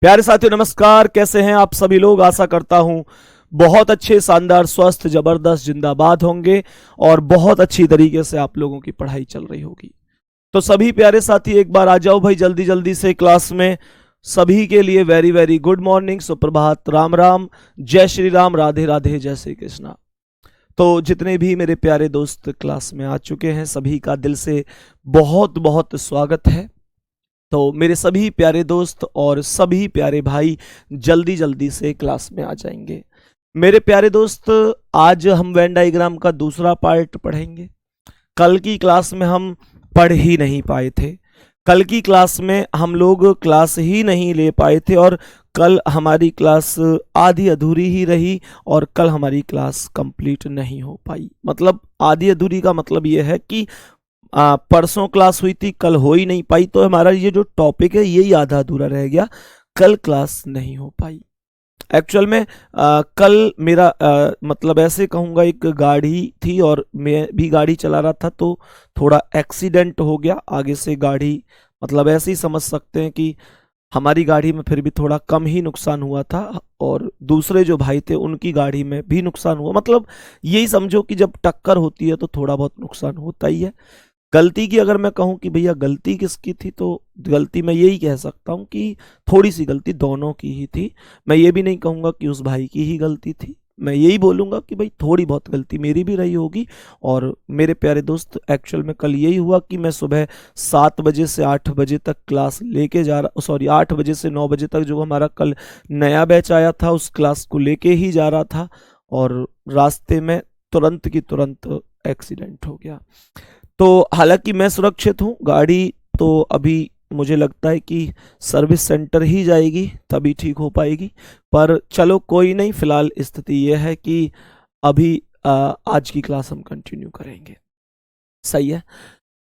प्यारे साथियों नमस्कार। कैसे हैं आप सभी लोग? आशा करता हूं बहुत अच्छे, शानदार, स्वस्थ, जबरदस्त, जिंदाबाद होंगे और बहुत अच्छी तरीके से आप लोगों की पढ़ाई चल रही होगी। तो सभी प्यारे साथी एक बार आ जाओ भाई जल्दी जल्दी से क्लास में। सभी के लिए वेरी वेरी गुड मॉर्निंग, सुप्रभात, राम राम, जय श्री राम, राधे राधे, जय श्री कृष्णा। तो जितने भी मेरे प्यारे दोस्त क्लास में आ चुके हैं सभी का दिल से बहुत बहुत स्वागत है। तो मेरे सभी प्यारे दोस्त और सभी प्यारे भाई जल्दी जल्दी से क्लास में आ जाएंगे। मेरे प्यारे दोस्त, आज हम वेन डायग्राम का दूसरा पार्ट पढ़ेंगे। कल की क्लास में हम पढ़ ही नहीं पाए थे। कल की क्लास में हम लोग क्लास ही नहीं ले पाए थे और कल हमारी क्लास आधी अधूरी ही रही और कल हमारी क्लास कंप्लीट नहीं हो पाई। मतलब आधी अधूरी का मतलब ये है कि परसों क्लास हुई थी, कल हो ही नहीं पाई, तो हमारा ये जो टॉपिक है यही आधा अधूरा रह गया, कल क्लास नहीं हो पाई। एक्चुअल में कल मेरा मतलब ऐसे कहूँगा, एक गाड़ी थी और मैं भी गाड़ी चला रहा था तो थोड़ा एक्सीडेंट हो गया। आगे से गाड़ी, मतलब ऐसे ही समझ सकते हैं कि हमारी गाड़ी में फिर भी थोड़ा कम ही नुकसान हुआ था और दूसरे जो भाई थे उनकी गाड़ी में भी नुकसान हुआ। मतलब यही समझो कि जब टक्कर होती है तो थोड़ा बहुत नुकसान होता ही है। गलती की अगर मैं कहूं कि भैया गलती किसकी थी, तो गलती मैं यही कह सकता हूं कि थोड़ी सी गलती दोनों की ही थी। मैं ये भी नहीं कहूंगा कि उस भाई की ही गलती थी, मैं यही बोलूंगा कि भाई थोड़ी बहुत गलती मेरी भी रही होगी। और मेरे प्यारे दोस्त, एक्चुअल में कल यही हुआ कि मैं सुबह 7 बजे से 8 बजे तक क्लास लेके जा रहा, सॉरी 8 बजे से 9 बजे तक जो हमारा कल नया बैच आया था उस क्लास को लेके ही जा रहा था और रास्ते में तुरंत की तुरंत एक्सीडेंट हो गया। तो हालांकि मैं सुरक्षित हूँ, गाड़ी तो अभी मुझे लगता है कि सर्विस सेंटर ही जाएगी तभी ठीक हो पाएगी, पर चलो कोई नहीं। फिलहाल स्थिति यह है कि अभी आज की क्लास हम कंटिन्यू करेंगे। सही है।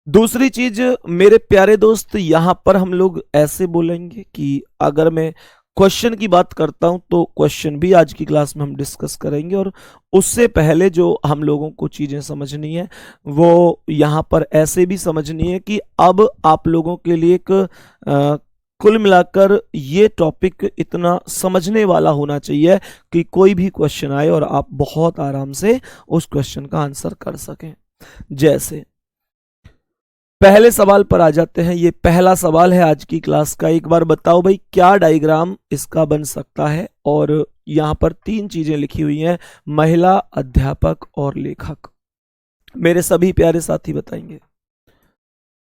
दूसरी चीज मेरे प्यारे दोस्त, यहां पर हम लोग ऐसे बोलेंगे कि अगर मैं क्वेश्चन की बात करता हूं तो क्वेश्चन भी आज की क्लास में हम डिस्कस करेंगे और उससे पहले जो हम लोगों को चीजें समझनी है वो यहां पर ऐसे भी समझनी है कि अब आप लोगों के लिए एक कुल मिलाकर ये टॉपिक इतना समझने वाला होना चाहिए कि कोई भी क्वेश्चन आए और आप बहुत आराम से उस क्वेश्चन का आंसर कर सकें। जैसे पहले सवाल पर आ जाते हैं। ये पहला सवाल है आज की क्लास का। एक बार बताओ भाई क्या डायग्राम इसका बन सकता है। और यहां पर 3 चीजें लिखी हुई हैं, महिला, अध्यापक और लेखक। मेरे सभी प्यारे साथी बताएंगे।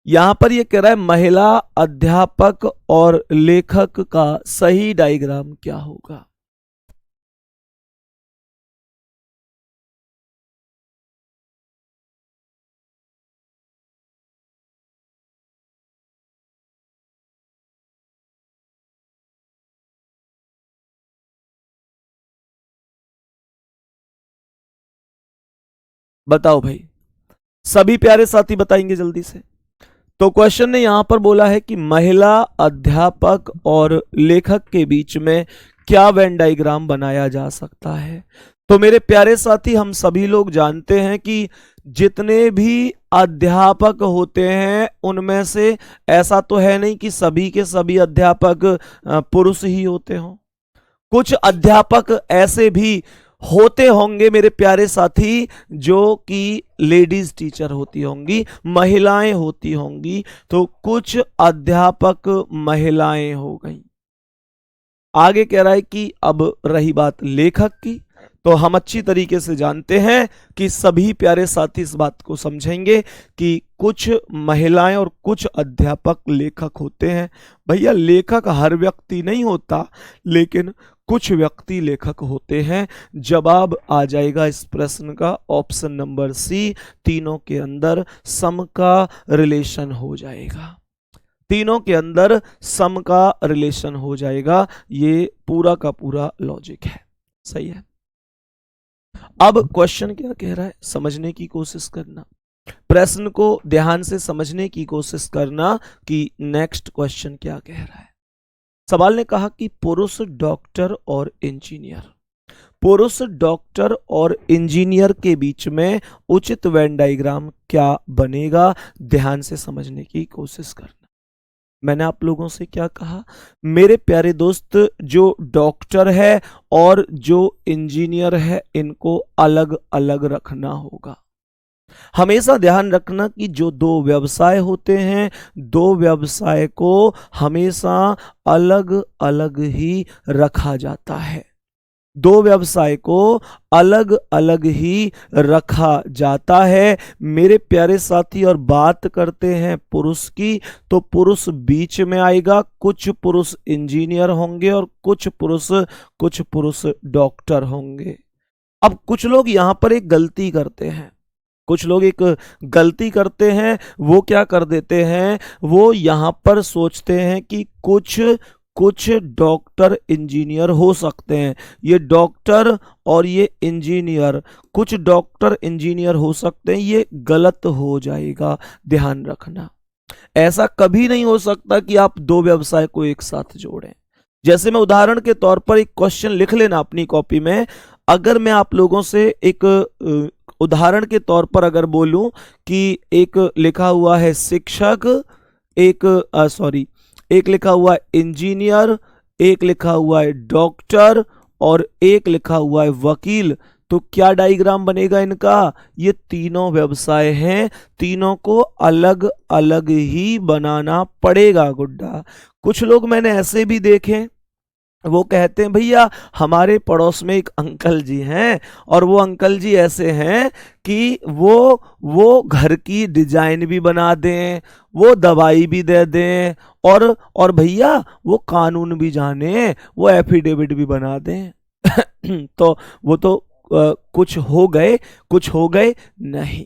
यहां पर ये कह रहा है महिला, अध्यापक और लेखक का सही डायग्राम क्या होगा। बताओ भाई, सभी प्यारे साथी बताएंगे जल्दी से। तो क्वेश्चन ने यहां पर बोला है कि महिला, अध्यापक और लेखक के बीच में क्या वेन डायग्राम बनाया जा सकता है। तो मेरे प्यारे साथी, हम सभी लोग जानते हैं कि जितने भी अध्यापक होते हैं उनमें से ऐसा तो है नहीं कि सभी के सभी अध्यापक पुरुष ही होते हों। कुछ अध्यापक ऐसे भी होते होंगे मेरे प्यारे साथी जो कि लेडीज टीचर होती होंगी, महिलाएं होती होंगी। तो कुछ अध्यापक महिलाएं हो गई। आगे कह रहा है कि अब रही बात लेखक की, तो हम अच्छी तरीके से जानते हैं कि सभी प्यारे साथी इस बात को समझेंगे कि कुछ महिलाएं और कुछ अध्यापक लेखक होते हैं। भैया लेखक हर व्यक्ति नहीं होता, लेकिन कुछ व्यक्ति लेखक होते हैं। जवाब आ जाएगा इस प्रश्न का ऑप्शन नंबर सी, तीनों के अंदर सम का रिलेशन हो जाएगा। तीनों के अंदर सम का रिलेशन हो जाएगा। ये पूरा का पूरा लॉजिक है। सही है। अब क्वेश्चन क्या कह रहा है, समझने की कोशिश करना, प्रश्न को ध्यान से समझने की कोशिश करना कि नेक्स्ट क्वेश्चन क्या कह रहा है। सवाल ने कहा कि पुरुष डॉक्टर और इंजीनियर, पुरुष डॉक्टर और इंजीनियर के बीच में उचित वेन डायग्राम क्या बनेगा। ध्यान से समझने की कोशिश करना। मैंने आप लोगों से क्या कहा मेरे प्यारे दोस्त, जो डॉक्टर है और जो इंजीनियर है इनको अलग अलग रखना होगा। हमेशा ध्यान रखना कि जो दो व्यवसाय होते हैं, दो व्यवसाय को हमेशा अलग अलग ही रखा जाता है। दो व्यवसाय को अलग अलग ही रखा जाता है मेरे प्यारे साथी। और बात करते हैं पुरुष की, तो पुरुष बीच में आएगा। कुछ पुरुष इंजीनियर होंगे और कुछ पुरुष डॉक्टर होंगे। अब कुछ लोग यहां पर एक गलती करते हैं, कुछ लोग एक गलती करते हैं। वो क्या कर देते हैं, वो यहां पर सोचते हैं कि कुछ कुछ डॉक्टर इंजीनियर हो सकते हैं। ये डॉक्टर और ये इंजीनियर, कुछ डॉक्टर इंजीनियर हो सकते हैं, ये गलत हो जाएगा, ध्यान रखना। ऐसा कभी नहीं हो सकता कि आप दो व्यवसाय को एक साथ जोड़ें। जैसे मैं उदाहरण के तौर पर एक क्वेश्चन लिख लेना अपनी कॉपी में। अगर मैं आप लोगों से एक उदाहरण के तौर पर अगर बोलूं कि एक लिखा हुआ है शिक्षक, एक लिखा हुआ है इंजीनियर, एक लिखा हुआ है डॉक्टर और एक लिखा हुआ है वकील, तो क्या डायग्राम बनेगा इनका? ये तीनों व्यवसाय हैं, तीनों को अलग अलग ही बनाना पड़ेगा गुड्डा। कुछ लोग मैंने ऐसे भी देखे, वो कहते हैं भैया हमारे पड़ोस में एक अंकल जी हैं और वो अंकल जी ऐसे हैं कि वो घर की डिजाइन भी बना दें, वो दवाई भी दे दें और भैया वो कानून भी जाने, वो एफिडेविट भी बना दें। तो वो तो कुछ हो गए नहीं।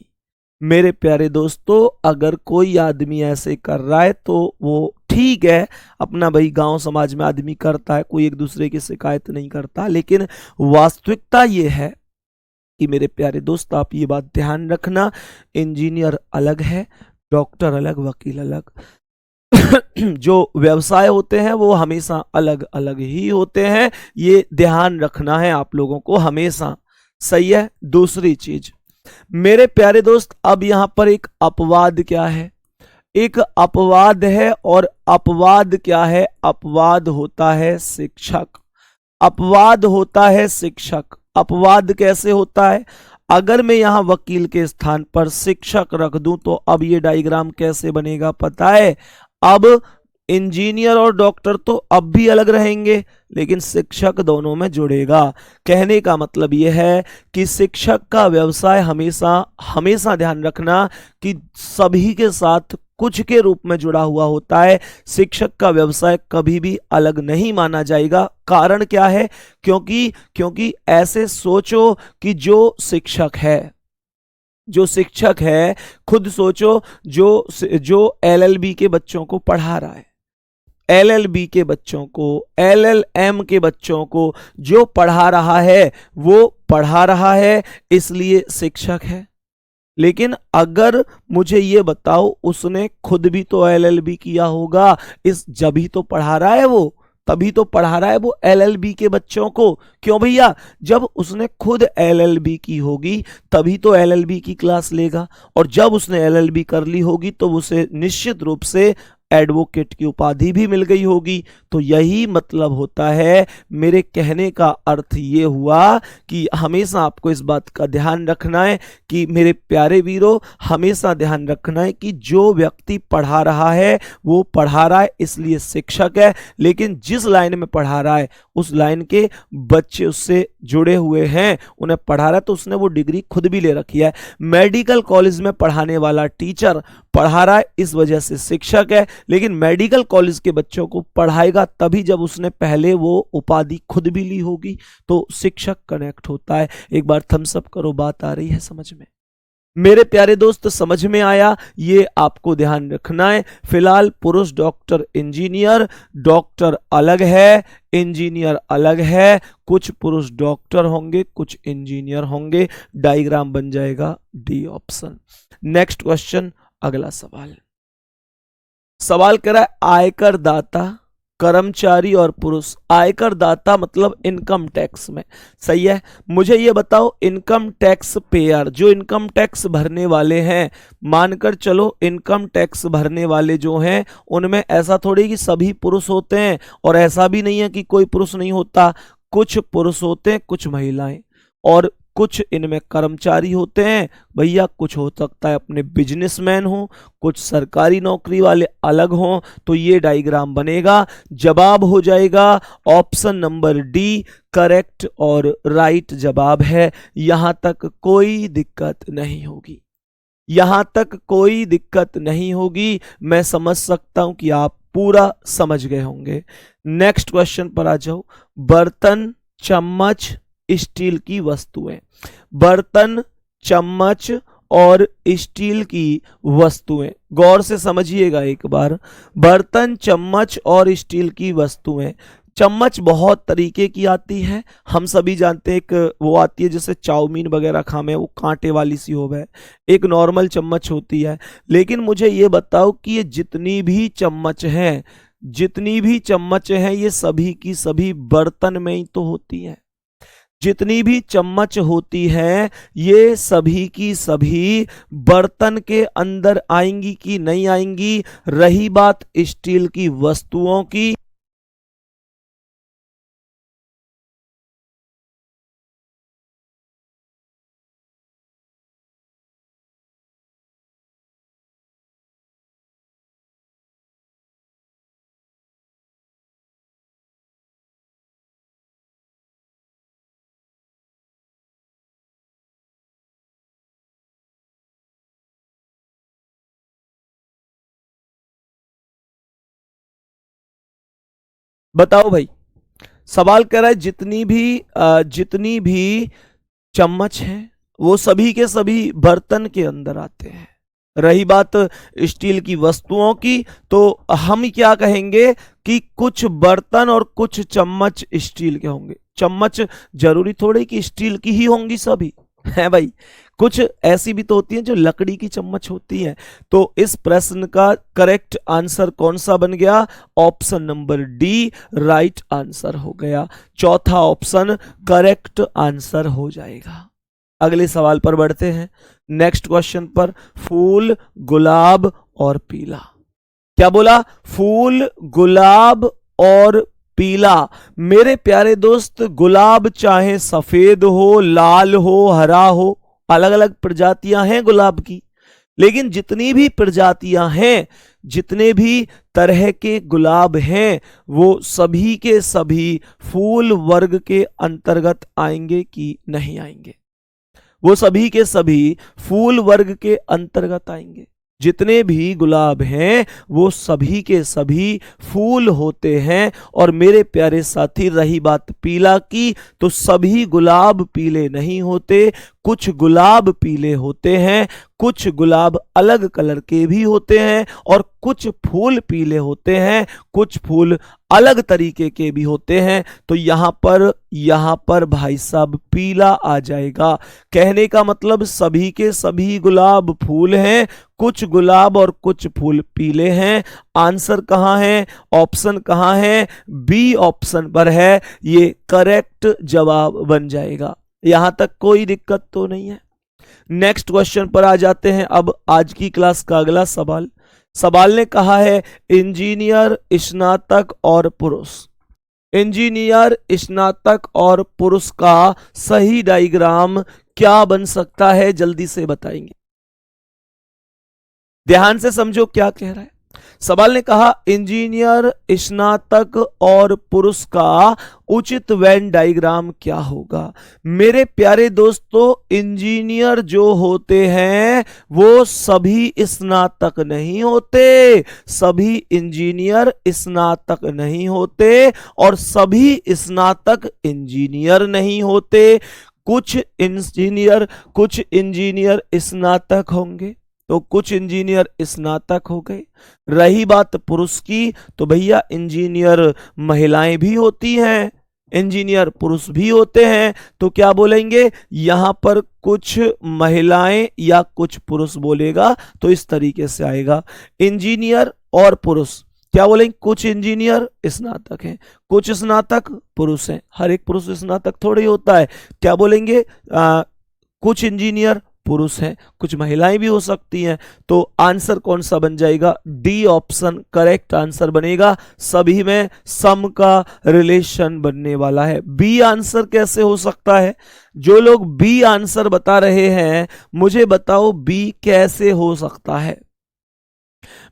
मेरे प्यारे दोस्तों, अगर कोई आदमी ऐसे कर रहा है तो वो ठीक है, अपना भाई गांव समाज में आदमी करता है, कोई एक दूसरे की शिकायत नहीं करता। लेकिन वास्तविकता ये है कि मेरे प्यारे दोस्त, आप ये बात ध्यान रखना, इंजीनियर अलग है, डॉक्टर अलग, वकील अलग। जो व्यवसाय होते हैं वो हमेशा अलग अलग ही होते हैं, ये ध्यान रखना है आप लोगों को हमेशा। सही है। दूसरी चीज मेरे प्यारे दोस्त, अब यहां पर एक अपवाद क्या है? एक अपवाद है, और अपवाद क्या है? अपवाद होता है शिक्षक। अपवाद होता है शिक्षक। अपवाद कैसे होता है? अगर मैं यहां वकील के स्थान पर शिक्षक रख दूं तो अब ये डायग्राम कैसे बनेगा पता है? अब इंजीनियर और डॉक्टर तो अब भी अलग रहेंगे, लेकिन शिक्षक दोनों में जुड़ेगा। कहने का मतलब यह है कि शिक्षक का व्यवसाय हमेशा ध्यान रखना कि सभी के साथ कुछ के रूप में जुड़ा हुआ होता है। शिक्षक का व्यवसाय कभी भी अलग नहीं माना जाएगा। कारण क्या है? क्योंकि ऐसे सोचो कि जो शिक्षक है, खुद सोचो, जो एलएलबी के बच्चों को पढ़ा रहा है, एलएलबी के बच्चों को, एलएलएम के बच्चों को जो पढ़ा रहा है वो पढ़ा रहा है, इसलिए शिक्षक है। लेकिन अगर मुझे ये बताओ, उसने खुद भी तो एलएलबी किया होगा, जब ही तो पढ़ा रहा है वो, तभी तो पढ़ा रहा है वो एलएलबी के बच्चों को। क्यों भैया? जब उसने खुद एलएलबी की होगी तभी तो एलएलबी की क्लास लेगा, और जब उसने एलएलबी कर ली होगी तो उसे निश्चित रूप से एडवोकेट की उपाधि भी मिल गई होगी। तो यही मतलब होता है। मेरे कहने का अर्थ ये हुआ कि हमेशा आपको इस बात का ध्यान रखना है कि मेरे प्यारे वीरों, हमेशा ध्यान रखना है कि जो व्यक्ति पढ़ा रहा है वो पढ़ा रहा है इसलिए शिक्षक है, लेकिन जिस लाइन में पढ़ा रहा है उस लाइन के बच्चे उससे जुड़े हुए हैं, उन्हें पढ़ा रहा है, तो उसने वो डिग्री खुद भी ले रखी है। मेडिकल कॉलेज में पढ़ाने वाला टीचर पढ़ा रहा है, इस वजह से शिक्षक है, लेकिन मेडिकल कॉलेज के बच्चों को पढ़ाएगा तभी जब उसने पहले वो उपाधि खुद भी ली होगी, तो शिक्षक कनेक्ट होता है। एक बार थम्स अप करो, बात आ रही है समझ में? मेरे प्यारे दोस्त, समझ में आया? ये आपको ध्यान रखना है। फिलहाल पुरुष डॉक्टर इंजीनियर, डॉक्टर अलग है, इंजीनियर अलग है, कुछ पुरुष डॉक्टर होंगे, कुछ इंजीनियर होंगे। डायग्राम बन जाएगा डी ऑप्शन। नेक्स्ट क्वेश्चन, अगला सवाल। सवाल करा आयकर दाता कर्मचारी और पुरुष, आयकर दाता मतलब इनकम टैक्स में, सही है। मुझे ये बताओ इनकम टैक्स पेयर, जो इनकम टैक्स भरने वाले हैं, मानकर चलो इनकम टैक्स भरने वाले जो हैं उनमें ऐसा थोड़ी कि सभी पुरुष होते हैं, और ऐसा भी नहीं है कि कोई पुरुष नहीं होता, कुछ पुरुष होते हैं कुछ महिलाएं, और कुछ इनमें कर्मचारी होते हैं भैया, कुछ हो सकता है अपने बिजनेसमैन हो, कुछ सरकारी नौकरी वाले अलग हों, तो ये डायग्राम बनेगा। जवाब हो जाएगा ऑप्शन नंबर डी, करेक्ट और राइट जवाब है। यहां तक कोई दिक्कत नहीं होगी, यहां तक कोई दिक्कत नहीं होगी। मैं समझ सकता हूं कि आप पूरा समझ गए होंगे। नेक्स्ट क्वेश्चन पर आ जाओ। बर्तन, चम्मच, स्टील की वस्तुएं, बर्तन, चम्मच और स्टील की वस्तुएं, गौर से समझिएगा एक बार। बर्तन, चम्मच और स्टील की वस्तुएं, चम्मच बहुत तरीके की आती है, हम सभी जानते हैं। एक वो आती है जैसे चाउमीन वगैरह खामे, वो कांटे वाली सी हो है, एक नॉर्मल चम्मच होती है। लेकिन मुझे ये बताओ कि ये जितनी भी चम्मच हैं, जितनी भी चम्मच हैं, ये सभी की सभी बर्तन में ही तो होती हैं। जितनी भी चम्मच होती हैं ये सभी की सभी बर्तन के अंदर आएंगी कि नहीं आएंगी। रही बात स्टील की वस्तुओं की, बताओ भाई, सवाल कर रहा है जितनी भी चम्मच हैं वो सभी के सभी बर्तन के अंदर आते हैं। रही बात स्टील की वस्तुओं की, तो हम क्या कहेंगे कि कुछ बर्तन और कुछ चम्मच स्टील के होंगे। चम्मच जरूरी थोड़ी कि स्टील की ही होंगी सभी, है भाई, कुछ ऐसी भी तो होती हैं जो लकड़ी की चम्मच होती हैं। तो इस प्रश्न का करेक्ट आंसर कौन सा बन गया? Option number D right answer हो गया। चौथा ऑप्शन करेक्ट आंसर हो जाएगा। अगले सवाल पर बढ़ते हैं, नेक्स्ट क्वेश्चन पर। फूल, गुलाब और पीला, क्या बोला? फूल, गुलाब और पीला। मेरे प्यारे दोस्त, गुलाब चाहे सफेद हो, लाल हो, हरा हो, अलग अलग प्रजातियां हैं गुलाब की, लेकिन जितनी भी प्रजातियां हैं, जितने भी तरह के गुलाब हैं, वो सभी के सभी फूल वर्ग के अंतर्गत आएंगे कि नहीं आएंगे? वो सभी के सभी फूल वर्ग के अंतर्गत आएंगे। जितने भी गुलाब हैं वो सभी के सभी फूल होते हैं। और मेरे प्यारे साथी, रही बात पीला की, तो सभी गुलाब पीले नहीं होते, कुछ गुलाब पीले होते हैं, कुछ गुलाब अलग कलर के भी होते हैं, और कुछ फूल पीले होते हैं, कुछ फूल अलग तरीके के भी होते हैं। तो यहां पर भाई साहब पीला आ जाएगा। कहने का मतलब सभी के सभी गुलाब फूल हैं, कुछ गुलाब और कुछ फूल पीले हैं। आंसर कहां है? ऑप्शन कहां है? बी ऑप्शन पर है, ये करेक्ट जवाब बन जाएगा। यहां तक कोई दिक्कत तो नहीं है। नेक्स्ट क्वेश्चन पर आ जाते हैं। अब आज की क्लास का अगला सवाल ने कहा है इंजीनियर, स्नातक और पुरुष। इंजीनियर, स्नातक और पुरुष का सही डायग्राम क्या बन सकता है? जल्दी से बताएंगे, ध्यान से समझो क्या कह रहा है। सवाल ने कहा इंजीनियर, स्नातक और पुरुष का उचित वेन डायग्राम क्या होगा? मेरे प्यारे दोस्तों, इंजीनियर जो होते हैं वो सभी स्नातक नहीं होते, सभी इंजीनियर स्नातक नहीं होते, और सभी स्नातक इंजीनियर नहीं होते। कुछ इंजीनियर स्नातक होंगे, तो कुछ इंजीनियर स्नातक हो गए। रही बात पुरुष की, तो भैया इंजीनियर महिलाएं भी होती हैं, इंजीनियर पुरुष भी होते हैं। तो क्या बोलेंगे यहां पर? कुछ महिलाएं या कुछ पुरुष बोलेगा, तो इस तरीके से आएगा। इंजीनियर और पुरुष क्या बोलेंगे? कुछ इंजीनियर स्नातक हैं, कुछ स्नातक पुरुष हैं, हर एक पुरुष स्नातक थोड़ी होता है। क्या बोलेंगे? कुछ इंजीनियर पुरुष हैं, कुछ महिलाएं भी हो सकती हैं। तो आंसर कौन सा बन जाएगा? डी ऑप्शन करेक्ट आंसर बनेगा। सभी में सम का रिलेशन बनने वाला है। बी आंसर कैसे हो सकता है? जो लोग बी आंसर बता रहे हैं, मुझे बताओ बी कैसे हो सकता है?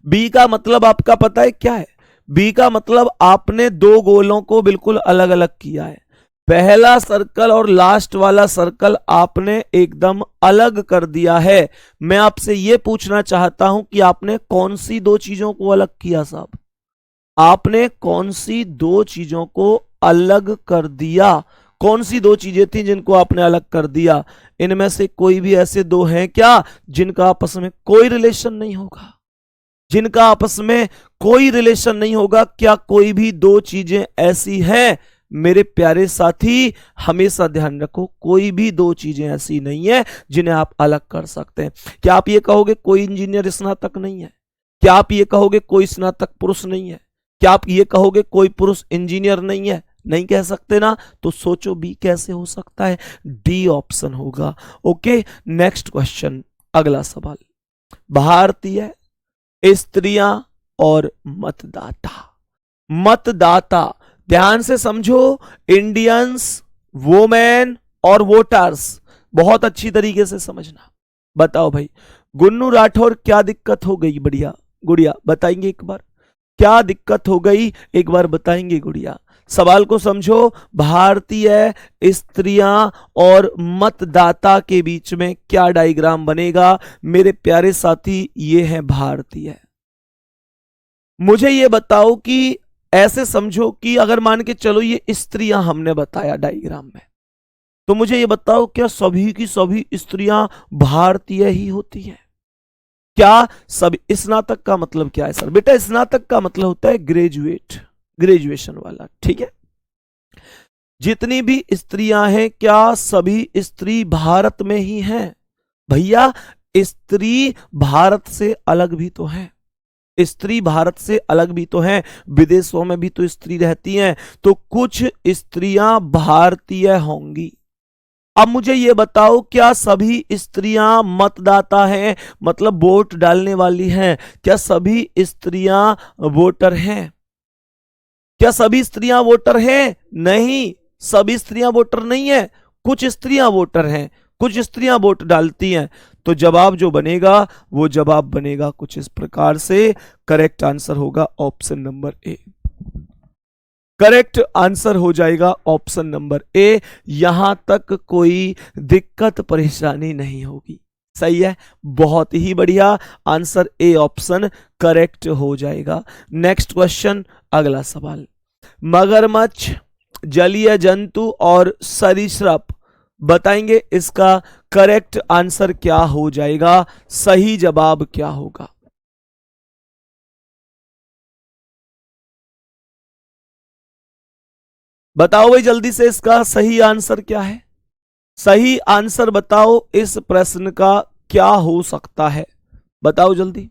बी का मतलब आपका पता है क्या है? बी का मतलब आपने दो गोलों को बिल्कुल अलग अलग किया है। पहला सर्कल और लास्ट वाला सर्कल आपने एकदम अलग कर दिया है। मैं आपसे यह पूछना चाहता हूं कि आपने कौन सी दो चीजों को अलग किया साहब? आपने कौन सी दो चीजों को अलग कर दिया? कौन सी दो चीजें थी जिनको आपने अलग कर दिया? इनमें से कोई भी ऐसे दो हैं क्या जिनका आपस में कोई रिलेशन नहीं होगा? जिनका आपस में कोई रिलेशन नहीं होगा? क्या कोई भी दो चीजें ऐसी हैं? मेरे प्यारे साथी, हमेशा ध्यान रखो, कोई भी दो चीजें ऐसी नहीं है जिन्हें आप अलग कर सकते हैं। क्या आप ये कहोगे कोई इंजीनियर स्नातक नहीं है? क्या आप ये कहोगे कोई स्नातक पुरुष नहीं है? क्या आप ये कहोगे कोई पुरुष इंजीनियर नहीं है? नहीं कह सकते ना। तो सोचो बी कैसे हो सकता है? डी ऑप्शन होगा। ओके, नेक्स्ट क्वेश्चन, अगला सवाल। भारतीय स्त्रियां और मतदाता। मतदाता, ध्यान से समझो। इंडियंस, वोमेन और वोटर्स, बहुत अच्छी तरीके से समझना। बताओ भाई, गुन्नू राठौर क्या दिक्कत हो गई? बढ़िया गुड़िया बताएंगे एक बार, क्या दिक्कत हो गई एक बार बताएंगे गुड़िया? सवाल को समझो। भारतीय स्त्रियां और मतदाता के बीच में क्या डायग्राम बनेगा? मेरे प्यारे साथी, ये है भारतीय। मुझे ये बताओ कि ऐसे समझो कि अगर मान के चलो ये स्त्रियां हमने बताया डायग्राम में, तो मुझे ये बताओ क्या सभी की सभी स्त्रियां भारतीय ही होती हैं? क्या सभी? स्नातक का मतलब क्या है सर? बेटा स्नातक का मतलब होता है ग्रेजुएट, ग्रेजुएशन वाला, ठीक है। जितनी भी स्त्रियां हैं, क्या सभी स्त्री भारत में ही हैं? भैया, स्त्री भारत से अलग भी तो है। स्त्री भारत से अलग भी तो हैं, विदेशों में भी तो स्त्री रहती हैं। तो कुछ स्त्रियां भारतीय होंगी। अब मुझे यह बताओ, क्या सभी स्त्रियां मतदाता हैं, मतलब वोट डालने वाली हैं? क्या सभी स्त्रियां वोटर हैं? क्या सभी स्त्रियां वोटर हैं? नहीं, सभी स्त्रियां वोटर नहीं है। कुछ स्त्रियां वोटर हैं, कुछ स्त्रियां वोट डालती हैं। तो जवाब जो बनेगा वो जवाब बनेगा कुछ इस प्रकार से। करेक्ट आंसर होगा option number A. Correct answer हो जाएगा ऑप्शन नंबर ए। यहां तक कोई दिक्कत परेशानी नहीं होगी। सही है, बहुत ही बढ़िया। आंसर ए ऑप्शन करेक्ट हो जाएगा। नेक्स्ट क्वेश्चन, अगला सवाल। मगरमच्छ, जलीय जंतु और सरीसृप, बताएंगे इसका करेक्ट आंसर क्या हो जाएगा? सही जवाब क्या होगा? बताओ भाई जल्दी से, इसका सही आंसर क्या है? सही आंसर बताओ, इस प्रश्न का क्या हो सकता है? बताओ जल्दी।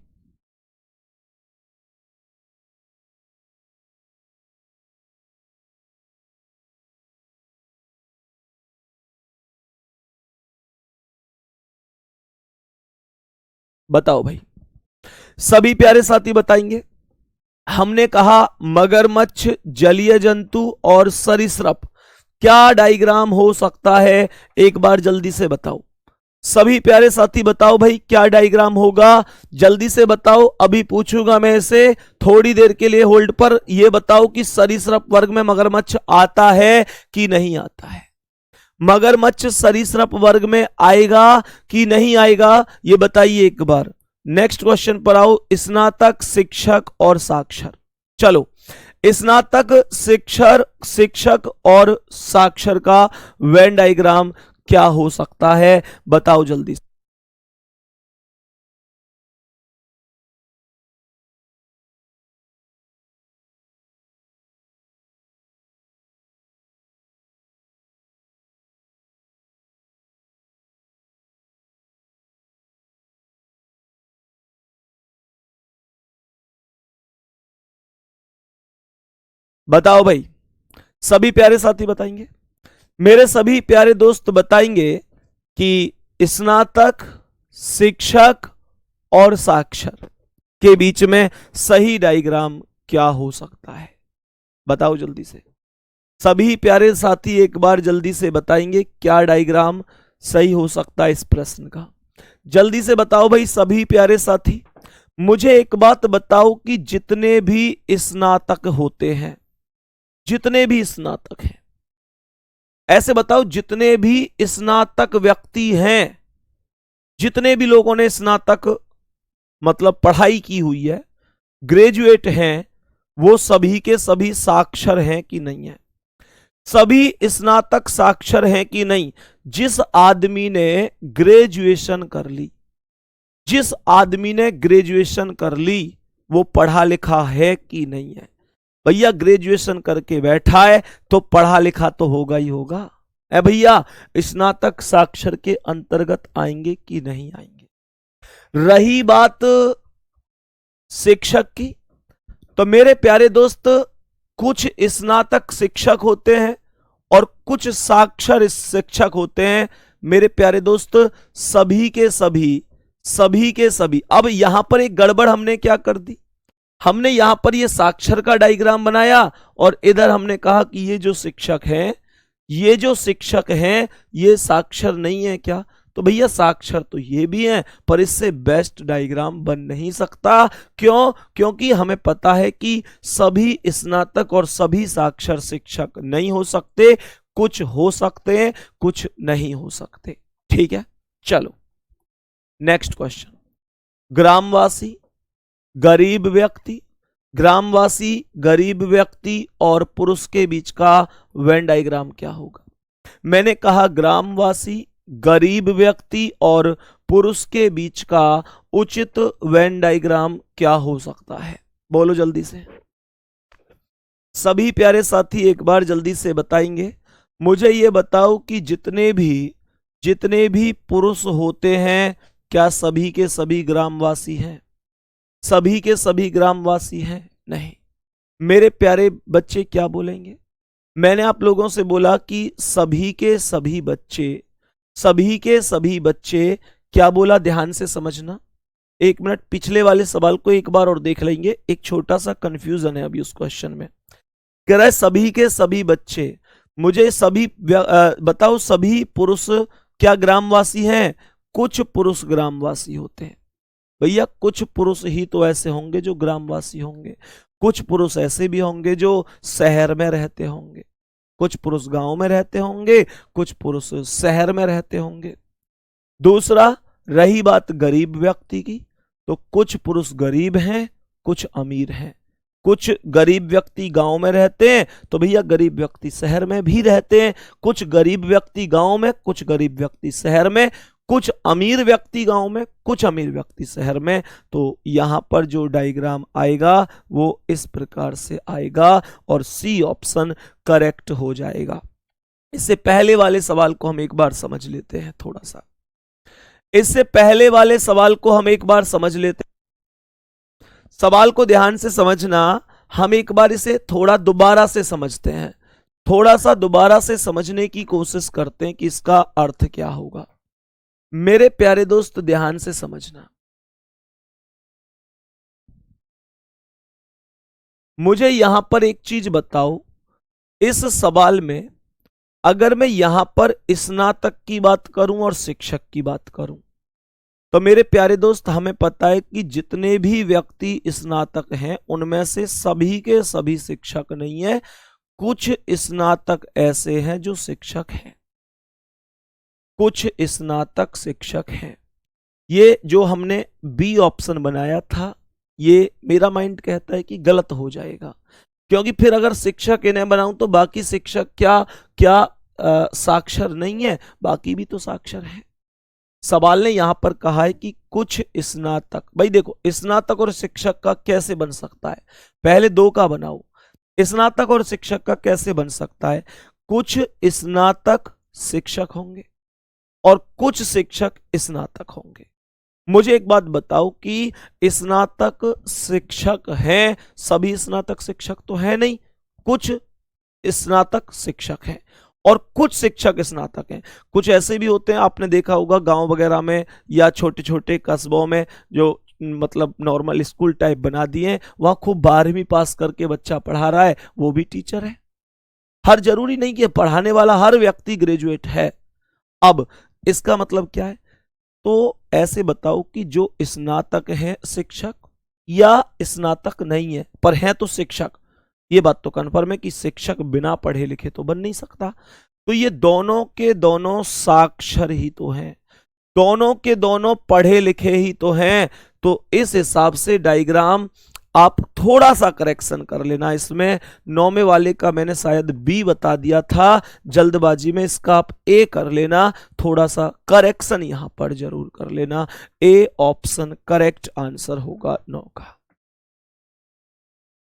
बताओ भाई, सभी प्यारे साथी बताएंगे। हमने कहा मगरमच्छ, जलीय जंतु और सरीसृप, क्या डायग्राम हो सकता है? एक बार जल्दी से बताओ। सभी प्यारे साथी बताओ भाई, क्या डायग्राम होगा? जल्दी से बताओ, अभी पूछूंगा मैं इसे। थोड़ी देर के लिए होल्ड पर। यह बताओ कि सरीसृप वर्ग में मगरमच्छ आता है कि नहीं आता है? मगरमच्छ सरीसृप वर्ग में आएगा कि नहीं आएगा, यह बताइए एक बार। नेक्स्ट क्वेश्चन पर आओ। स्नातक, शिक्षक और साक्षर। चलो, स्नातक, शिक्षक और साक्षर का वेन डायग्राम क्या हो सकता है? बताओ जल्दी। बताओ भाई, सभी प्यारे साथी बताएंगे, मेरे सभी प्यारे दोस्त बताएंगे कि स्नातक, शिक्षक और साक्षर के बीच में सही डायग्राम क्या हो सकता है? बताओ जल्दी से। सभी प्यारे साथी एक बार जल्दी से बताएंगे क्या डायग्राम सही हो सकता है इस प्रश्न का। जल्दी से बताओ भाई सभी प्यारे साथी। मुझे एक बात बताओ कि जितने भी स्नातक होते हैं, जितने भी स्नातक हैं, ऐसे बताओ जितने भी स्नातक व्यक्ति हैं, जितने भी लोगों ने स्नातक मतलब पढ़ाई की हुई है, ग्रेजुएट हैं, वो सभी के सभी साक्षर हैं कि नहीं है? सभी स्नातक साक्षर हैं कि नहीं? जिस आदमी ने ग्रेजुएशन कर ली, जिस आदमी ने ग्रेजुएशन कर ली, वो पढ़ा लिखा है कि नहीं है? भैया ग्रेजुएशन करके बैठा है तो पढ़ा लिखा तो होगा ही होगा। है भैया, स्नातक साक्षर के अंतर्गत आएंगे कि नहीं आएंगे? रही बात शिक्षक की, तो मेरे प्यारे दोस्त कुछ स्नातक शिक्षक होते हैं और कुछ साक्षर शिक्षक होते हैं। मेरे प्यारे दोस्त सभी के सभी अब यहां पर एक गड़बड़ हमने क्या कर दी, हमने यहां पर ये साक्षर का डायग्राम बनाया और इधर हमने कहा कि ये जो शिक्षक हैं, ये जो शिक्षक हैं ये साक्षर नहीं है क्या? तो भैया साक्षर तो ये भी हैं, पर इससे बेस्ट डायग्राम बन नहीं सकता। क्यों? क्योंकि हमें पता है कि सभी स्नातक और सभी साक्षर शिक्षक नहीं हो सकते, कुछ हो सकते हैं, कुछ नहीं हो सकते। ठीक है, चलो नेक्स्ट क्वेश्चन। ग्रामवासी, गरीब व्यक्ति, ग्रामवासी, गरीब व्यक्ति और पुरुष के बीच का वेन डायग्राम क्या होगा? मैंने कहा ग्रामवासी, गरीब व्यक्ति और पुरुष के बीच का उचित वेन डायग्राम क्या हो सकता है? बोलो जल्दी से। सभी प्यारे साथी एक बार जल्दी से बताएंगे। मुझे ये बताओ कि जितने भी पुरुष होते हैं, क्या सभी के सभी ग्रामवासी हैं? सभी के सभी ग्रामवासी हैं? नहीं। मेरे प्यारे बच्चे क्या बोलेंगे? मैंने आप लोगों से बोला कि सभी के सभी बच्चे, सभी के सभी बच्चे क्या बोला? ध्यान से समझना। एक मिनट, पिछले वाले सवाल को एक बार और देख लेंगे, एक छोटा सा कंफ्यूजन है अभी उस क्वेश्चन में। कह रहा है सभी के सभी बच्चे, मुझे सभी बताओ सभी पुरुष क्या ग्रामवासी हैं? कुछ पुरुष ग्रामवासी होते हैं। भैया कुछ पुरुष ही तो ऐसे होंगे जो ग्रामवासी होंगे, कुछ पुरुष ऐसे भी होंगे जो शहर में रहते होंगे, कुछ पुरुष गांव में रहते होंगे, कुछ पुरुष शहर में रहते होंगे। दूसरा, रही बात गरीब व्यक्ति की, तो कुछ पुरुष गरीब हैं, कुछ अमीर हैं। कुछ गरीब व्यक्ति गांव में रहते हैं तो भैया गरीब व्यक्ति शहर में भी रहते हैं। कुछ गरीब व्यक्ति गांव में, कुछ गरीब व्यक्ति शहर में, कुछ अमीर व्यक्ति गांव में, कुछ अमीर व्यक्ति शहर में। तो यहां पर जो डायग्राम आएगा वो इस प्रकार से आएगा और सी ऑप्शन करेक्ट हो जाएगा। इससे पहले वाले सवाल को हम एक बार समझ लेते हैं थोड़ा सा। इससे पहले वाले सवाल को हम एक बार समझ लेते हैं। सवाल को ध्यान से समझना, हम एक बार इसे थोड़ा दोबारा से समझते हैं, थोड़ा सा दोबारा से समझने की कोशिश करते हैं कि इसका अर्थ क्या होगा। मेरे प्यारे दोस्त ध्यान से समझना। मुझे यहां पर एक चीज बताओ, इस सवाल में अगर मैं यहां पर स्नातक की बात करूं और शिक्षक की बात करूं, तो मेरे प्यारे दोस्त हमें पता है कि जितने भी व्यक्ति स्नातक हैं उनमें से सभी के सभी शिक्षक नहीं है, कुछ स्नातक ऐसे हैं जो शिक्षक हैं, कुछ स्नातक शिक्षक हैं। ये जो हमने बी ऑप्शन बनाया था, ये मेरा माइंड कहता है कि गलत हो जाएगा, क्योंकि फिर अगर शिक्षक इन्हें बनाऊं तो बाकी शिक्षक क्या साक्षर नहीं है? बाकी भी तो साक्षर है। सवाल ने यहां पर कहा है कि कुछ स्नातक। भाई देखो, स्नातक और शिक्षक का कैसे बन सकता है? पहले दो का बनाओ। स्नातक और शिक्षक का कैसे बन सकता है? कुछ स्नातक शिक्षक होंगे और कुछ शिक्षक स्नातक होंगे। मुझे एक बात बताओ कि स्नातक शिक्षक हैं, सभी स्नातक शिक्षक तो है नहीं, कुछ स्नातक शिक्षक हैं और कुछ शिक्षक स्नातक हैं। कुछ ऐसे भी होते हैं, आपने देखा होगा गांव वगैरह में या छोटे छोटे कस्बों में, जो मतलब नॉर्मल स्कूल टाइप बना दिए हैं, वहां खूब 12वीं पास करके बच्चा पढ़ा रहा है, वो भी टीचर है। हर जरूरी नहीं कि पढ़ाने वाला हर व्यक्ति ग्रेजुएट है। अब इसका मतलब क्या है? तो ऐसे बताओ कि जो स्नातक है शिक्षक या स्नातक नहीं है पर है तो शिक्षक, ये बात तो कन्फर्म है कि शिक्षक बिना पढ़े लिखे तो बन नहीं सकता। तो ये दोनों के दोनों साक्षर ही तो हैं, दोनों के दोनों पढ़े लिखे ही तो हैं। तो इस हिसाब से डायग्राम आप थोड़ा सा करेक्शन कर लेना। इसमें 9वें वाले का मैंने शायद बी बता दिया था, जल्दबाजी में इसका आप ए कर लेना, थोड़ा सा करेक्शन यहां पर जरूर कर लेना। ए ऑप्शन करेक्ट आंसर होगा 9 का।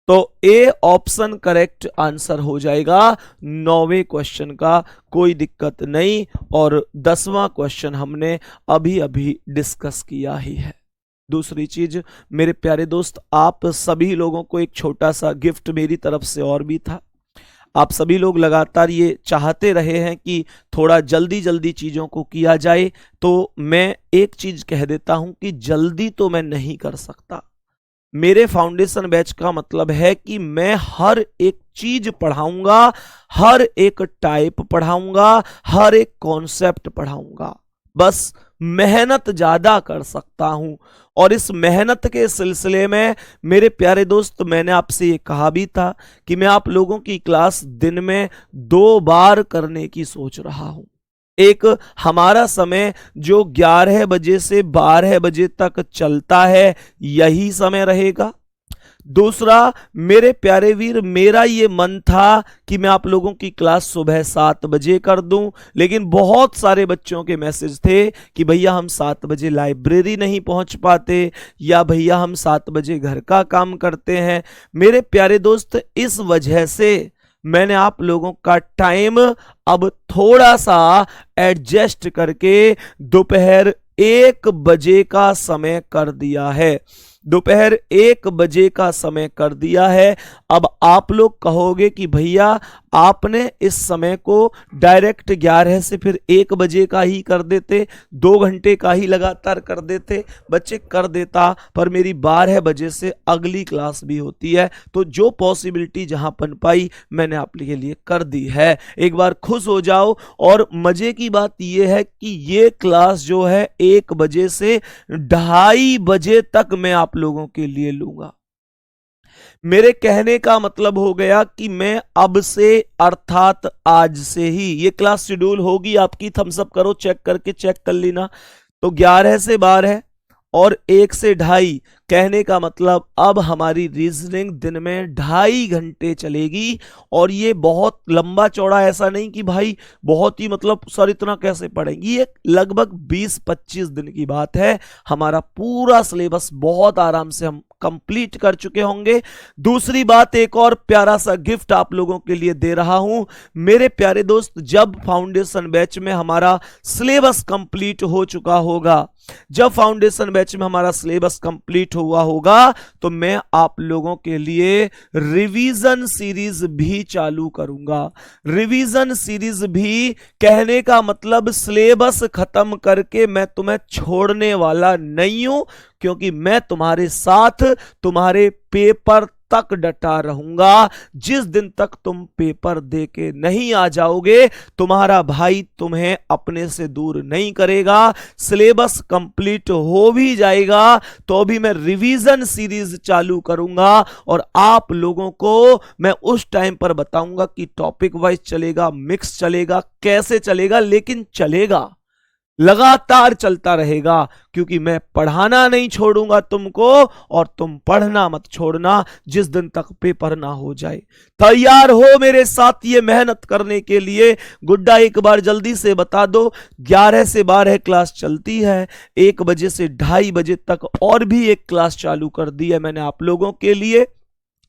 तो ए ऑप्शन करेक्ट आंसर हो जाएगा 9वें क्वेश्चन का, कोई दिक्कत नहीं। और 10वां क्वेश्चन हमने अभी अभी डिस्कस किया ही है। दूसरी चीज मेरे प्यारे दोस्त, आप सभी लोगों को एक छोटा सा गिफ्ट मेरी तरफ से और भी था। आप सभी लोग लगातार ये चाहते रहे हैं कि थोड़ा जल्दी जल्दी चीजों को किया जाए, तो मैं एक चीज कह देता हूं कि जल्दी तो मैं नहीं कर सकता। मेरे फाउंडेशन बैच का मतलब है कि मैं हर एक चीज पढ़ाऊंगा, हर एक टाइप पढ़ाऊंगा, हर एक कॉन्सेप्ट पढ़ाऊंगा। बस मेहनत ज्यादा कर सकता हूं। और इस मेहनत के सिलसिले में मेरे प्यारे दोस्त, मैंने आपसे ये कहा भी था कि मैं आप लोगों की क्लास दिन में 2 बार करने की सोच रहा हूं। एक हमारा समय जो 11 बजे से 12 बजे तक चलता है, यही समय रहेगा। दूसरा मेरे प्यारे वीर, मेरा ये मन था कि मैं आप लोगों की क्लास सुबह 7 बजे कर दूं, लेकिन बहुत सारे बच्चों के मैसेज थे कि भैया हम 7 बजे लाइब्रेरी नहीं पहुंच पाते, या भैया हम 7 बजे घर का काम करते हैं। मेरे प्यारे दोस्त, इस वजह से मैंने आप लोगों का टाइम अब थोड़ा सा एडजस्ट करके दोपहर 1 बजे का समय कर दिया है। दोपहर 1 बजे का समय कर दिया है। अब आप लोग कहोगे कि भैया आपने इस समय को डायरेक्ट 11 से फिर 1 बजे का ही कर देते, 2 घंटे का ही लगातार कर देते। बच्चे कर देता, पर मेरी 12 बजे से अगली क्लास भी होती है, तो जो पॉसिबिलिटी जहां बन पाई मैंने आपके लिए कर दी है। एक बार खुश हो जाओ। और मजे की बात यह है कि ये क्लास जो है 1 बजे से 2:30 बजे तक मैं आप लोगों के लिए लूंगा। मेरे कहने का मतलब हो गया कि मैं अब से अर्थात आज से ही ये क्लास शेड्यूल होगी आपकी। थम्स अप करो, चेक करके चेक कर लेना। तो 11 से 12 और 1 से 2:30, कहने का मतलब अब हमारी रीजनिंग दिन में 2.5 घंटे चलेगी। और ये बहुत लंबा चौड़ा ऐसा नहीं कि भाई बहुत ही मतलब सर इतना कैसे पढ़ेंगी, ये लगभग 20-25 दिन की बात है। हमारा पूरा सिलेबस बहुत आराम से हम कंप्लीट कर चुके होंगे। दूसरी बात, एक और प्यारा सा गिफ्ट आप लोगों के लिए दे रहा हूं मेरे प्यारे दोस्त। जब फाउंडेशन बैच में हमारा सिलेबस कंप्लीट हो चुका होगा, जब फाउंडेशन बैच में हमारा सिलेबस कंप्लीट हुआ होगा, तो मैं आप लोगों के लिए रिवीजन सीरीज भी चालू करूंगा। रिवीजन सीरीज भी कहने का मतलब सिलेबस खत्म करके मैं तुम्हें छोड़ने वाला नहीं हूं, क्योंकि मैं तुम्हारे साथ तुम्हारे पेपर तक डटा रहूंगा। जिस दिन तक तुम पेपर दे के नहीं आ जाओगे, तुम्हारा भाई तुम्हें अपने से दूर नहीं करेगा। सिलेबस कंप्लीट हो भी जाएगा तो भी मैं रिवीजन सीरीज चालू करूंगा, और आप लोगों को मैं उस टाइम पर बताऊंगा कि टॉपिक वाइज चलेगा, मिक्स चलेगा, कैसे चलेगा, लेकिन चलेगा, लगातार चलता रहेगा। क्योंकि मैं पढ़ाना नहीं छोड़ूंगा तुमको, और तुम पढ़ना मत छोड़ना जिस दिन तक पेपर ना हो जाए। तैयार हो मेरे साथ ये मेहनत करने के लिए? गुड्डा एक बार जल्दी से बता दो। 11 से 12 क्लास चलती है, 1 बजे से 2:30 बजे तक और भी एक क्लास चालू कर दी है मैंने आप लोगों के लिए।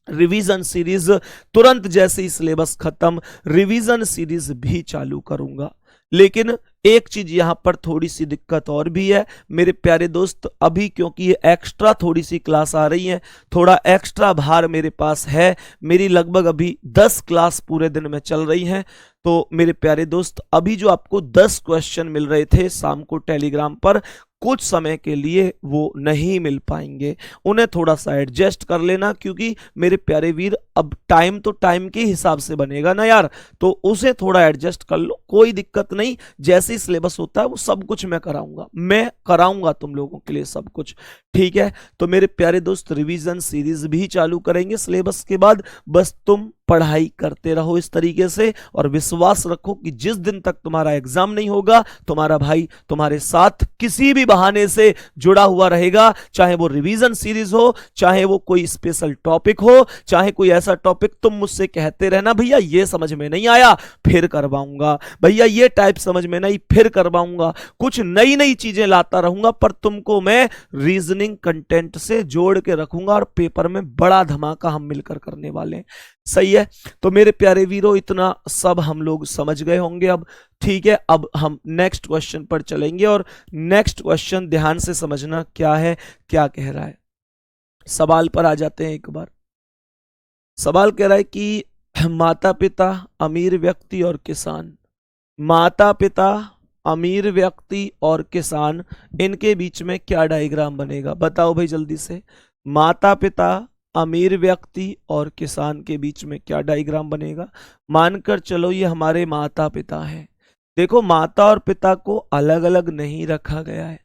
रिवीजन सीरीज तुरंत जैसे ही सिलेबस खत्म, रिवीजन सीरीज भी चालू करूंगा। लेकिन एक चीज यहां पर थोड़ी सी दिक्कत और भी है मेरे प्यारे दोस्त, अभी क्योंकि ये एक्स्ट्रा थोड़ी सी क्लास आ रही है, थोड़ा एक्स्ट्रा भार मेरे पास है। मेरी लगभग अभी 10 क्लास पूरे दिन में चल रही हैं। तो मेरे प्यारे दोस्त, अभी जो आपको 10 क्वेश्चन मिल रहे थे शाम को टेलीग्राम पर, कुछ समय के लिए वो नहीं मिल पाएंगे, उन्हें थोड़ा सा एडजस्ट कर लेना, क्योंकि मेरे प्यारे वीर अब टाइम तो टाइम के हिसाब से बनेगा ना यार, तो उसे थोड़ा एडजस्ट कर लो, कोई दिक्कत नहीं। जैसे ही सिलेबस होता है वो सब कुछ मैं कराऊंगा तुम लोगों के लिए सब कुछ, ठीक है। तो मेरे प्यारे दोस्त, रिवीजन सीरीज भी चालू करेंगे सिलेबस के बाद, बस तुम पढ़ाई करते रहो इस तरीके से, और विश्वास रखो कि जिस दिन तक तुम्हारा एग्जाम नहीं होगा, तुम्हारा भाई तुम्हारे साथ किसी भी बहाने से जुड़ा हुआ रहेगा, चाहे वो रिवीजन सीरीज हो, चाहे वो कोई स्पेशल टॉपिक हो, चाहे कोई ऐसा टॉपिक तुम मुझसे कहते रहना भैया ये समझ में नहीं आया फिर करवाऊंगा, भैया ये टाइप समझ में नहीं फिर करवाऊंगा, कुछ नई नई चीजें लाता रहूंगा, पर तुमको मैं रीजनिंग कंटेंट से जोड़ के रखूंगा, और पेपर में बड़ा धमाका हम मिलकर करने वाले हैं। सही है। तो मेरे प्यारे वीरों, इतना सब हम लोग समझ गए होंगे अब, ठीक है। अब हम नेक्स्ट क्वेश्चन पर चलेंगे, और नेक्स्ट क्वेश्चन ध्यान से समझना क्या है, क्या कह रहा है। सवाल पर आ जाते हैं एक बार। सवाल कह रहा है कि माता पिता, अमीर व्यक्ति और किसान, माता पिता, अमीर व्यक्ति और किसान, इनके बीच में क्या डायग्राम बनेगा? बताओ भाई जल्दी से। माता पिता, अमीर व्यक्ति और किसान के बीच में क्या डायग्राम बनेगा? मानकर चलो ये हमारे माता पिता हैं। देखो, माता और पिता को अलग अलग नहीं रखा गया है,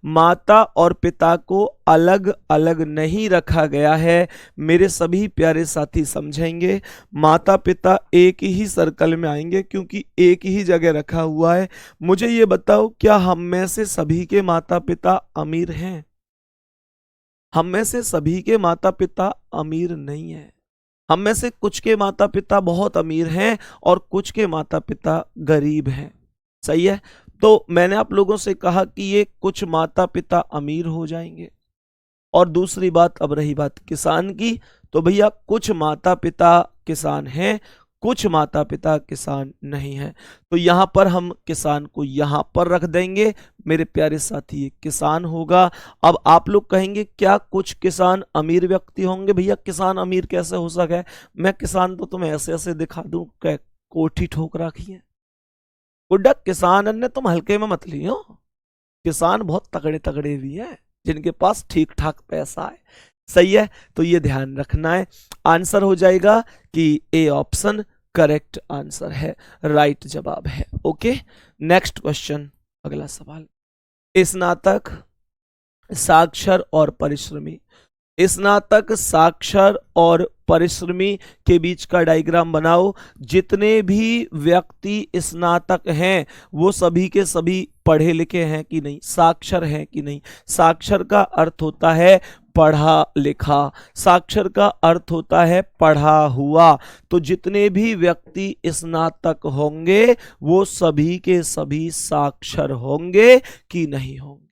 माता और पिता को अलग अलग नहीं रखा गया है। मेरे सभी प्यारे साथी समझेंगे, माता पिता एक ही सर्कल में आएंगे, क्योंकि एक ही जगह रखा हुआ है। मुझे ये बताओ, क्या हम में से सभी के माता पिता अमीर हैं? हम में से सभी के माता पिता अमीर नहीं है। हम में से कुछ के माता पिता बहुत अमीर हैं और कुछ के माता पिता गरीब हैं। सही है। तो मैंने आप लोगों से कहा कि ये कुछ माता पिता अमीर हो जाएंगे, और दूसरी बात, अब रही बात किसान की, तो भैया कुछ माता पिता किसान हैं, कुछ माता पिता किसान नहीं हैं। तो यहां पर हम किसान को यहां पर रख देंगे मेरे प्यारे साथी, ये किसान होगा। अब आप लोग कहेंगे क्या कुछ किसान अमीर व्यक्ति होंगे? भैया किसान अमीर कैसे हो सके? मैं किसान तो तुम्हें ऐसे ऐसे दिखा दूं, कोठी ठोक रखी है गुड्डा। किसान ने तुम हल्के में मत लियो, किसान बहुत तगड़े तगड़े भी हैं जिनके पास ठीक ठाक पैसा है। सही है। तो ये ध्यान रखना है। आंसर हो जाएगा कि ए ऑप्शन करेक्ट आंसर है, राइट जवाब है। ओके, नेक्स्ट क्वेश्चन, अगला सवाल। स्नातक, साक्षर और परिश्रमी, स्नातक, साक्षर और परिश्रमी के बीच का डायग्राम बनाओ। जितने भी व्यक्ति स्नातक हैं वो सभी के सभी पढ़े लिखे हैं कि नहीं, साक्षर हैं कि नहीं। साक्षर का अर्थ होता है पढ़ा लिखा, साक्षर का अर्थ होता है पढ़ा हुआ। तो जितने भी व्यक्ति स्नातक होंगे वो सभी के सभी साक्षर होंगे कि नहीं होंगे?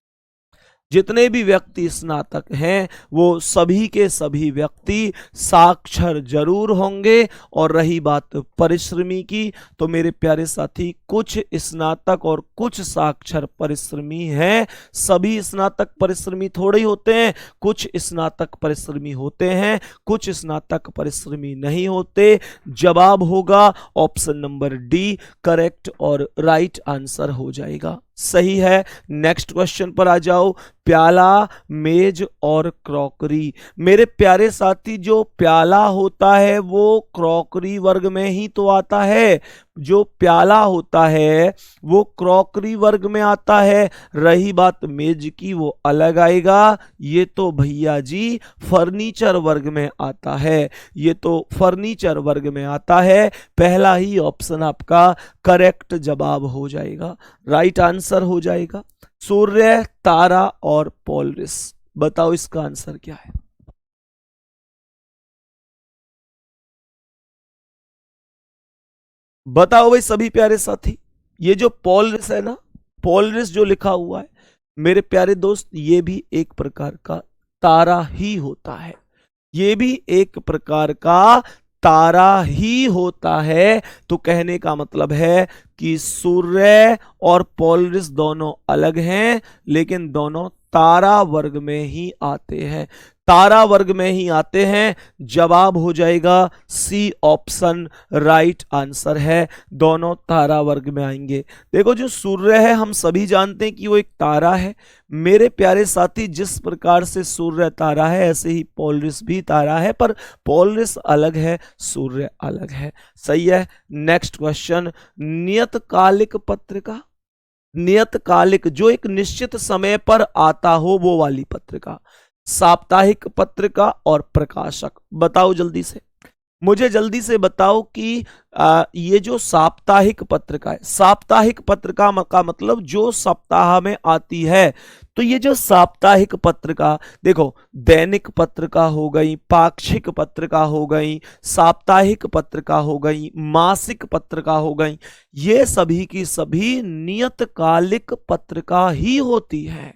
जितने भी व्यक्ति स्नातक हैं वो सभी के सभी व्यक्ति साक्षर जरूर होंगे। और रही बात परिश्रमी की, तो मेरे प्यारे साथी कुछ स्नातक और कुछ साक्षर परिश्रमी हैं। सभी स्नातक परिश्रमी थोड़े ही होते हैं, कुछ स्नातक परिश्रमी होते हैं, कुछ स्नातक परिश्रमी नहीं होते। जवाब होगा ऑप्शन नंबर डी, करेक्ट और राइट आंसर हो जाएगा। सही है। नेक्स्ट क्वेश्चन पर आ जाओ। प्याला, मेज और क्रॉकरी, मेरे प्यारे साथी जो प्याला होता है वो क्रॉकरी वर्ग में ही तो आता है, जो प्याला होता है वो क्रॉकरी वर्ग में आता है। रही बात मेज की, वो अलग आएगा। ये तो भैया जी फर्नीचर वर्ग में आता है, ये तो फर्नीचर वर्ग में आता है। पहला ही ऑप्शन आपका करेक्ट जवाब हो जाएगा, राइट आंसर हो जाएगा। सूर्य, तारा और पोलरिस, बताओ इसका आंसर क्या है? बताओ भाई सभी प्यारे साथी। ये जो पोलरिस है ना, पोलरिस जो लिखा हुआ है मेरे प्यारे दोस्त, ये भी एक प्रकार का तारा ही होता है, ये भी एक प्रकार का तारा ही होता है। तो कहने का मतलब है कि सूर्य और पोलरिस दोनों अलग हैं, लेकिन दोनों तारा वर्ग में ही आते हैं, तारा वर्ग में ही आते हैं। जवाब हो जाएगा सी ऑप्शन राइट आंसर है, दोनों तारा वर्ग में आएंगे। देखो जो सूर्य है हम सभी जानते हैं कि वो एक तारा है मेरे प्यारे साथी। जिस प्रकार से सूर्य तारा है ऐसे ही पोलरिस भी तारा है, पर पोलरिस अलग है, सूर्य अलग है। सही है। नेक्स्ट क्वेश्चन, नियतकालिक पत्रिका, नियतकालिक जो एक निश्चित समय पर आता हो वो वाली पत्रिका, साप्ताहिक पत्रिका और प्रकाशक। बताओ जल्दी से, मुझे जल्दी से बताओ कि ये जो साप्ताहिक पत्रिका है, साप्ताहिक पत्रिका का मतलब जो सप्ताह में आती है। तो ये जो साप्ताहिक पत्रिका, देखो दैनिक पत्रिका हो गई, पाक्षिक पत्रिका हो गई, साप्ताहिक पत्रिका हो गई, मासिक पत्रिका हो गई, ये सभी की सभी नियतकालिक पत्रिका ही होती है।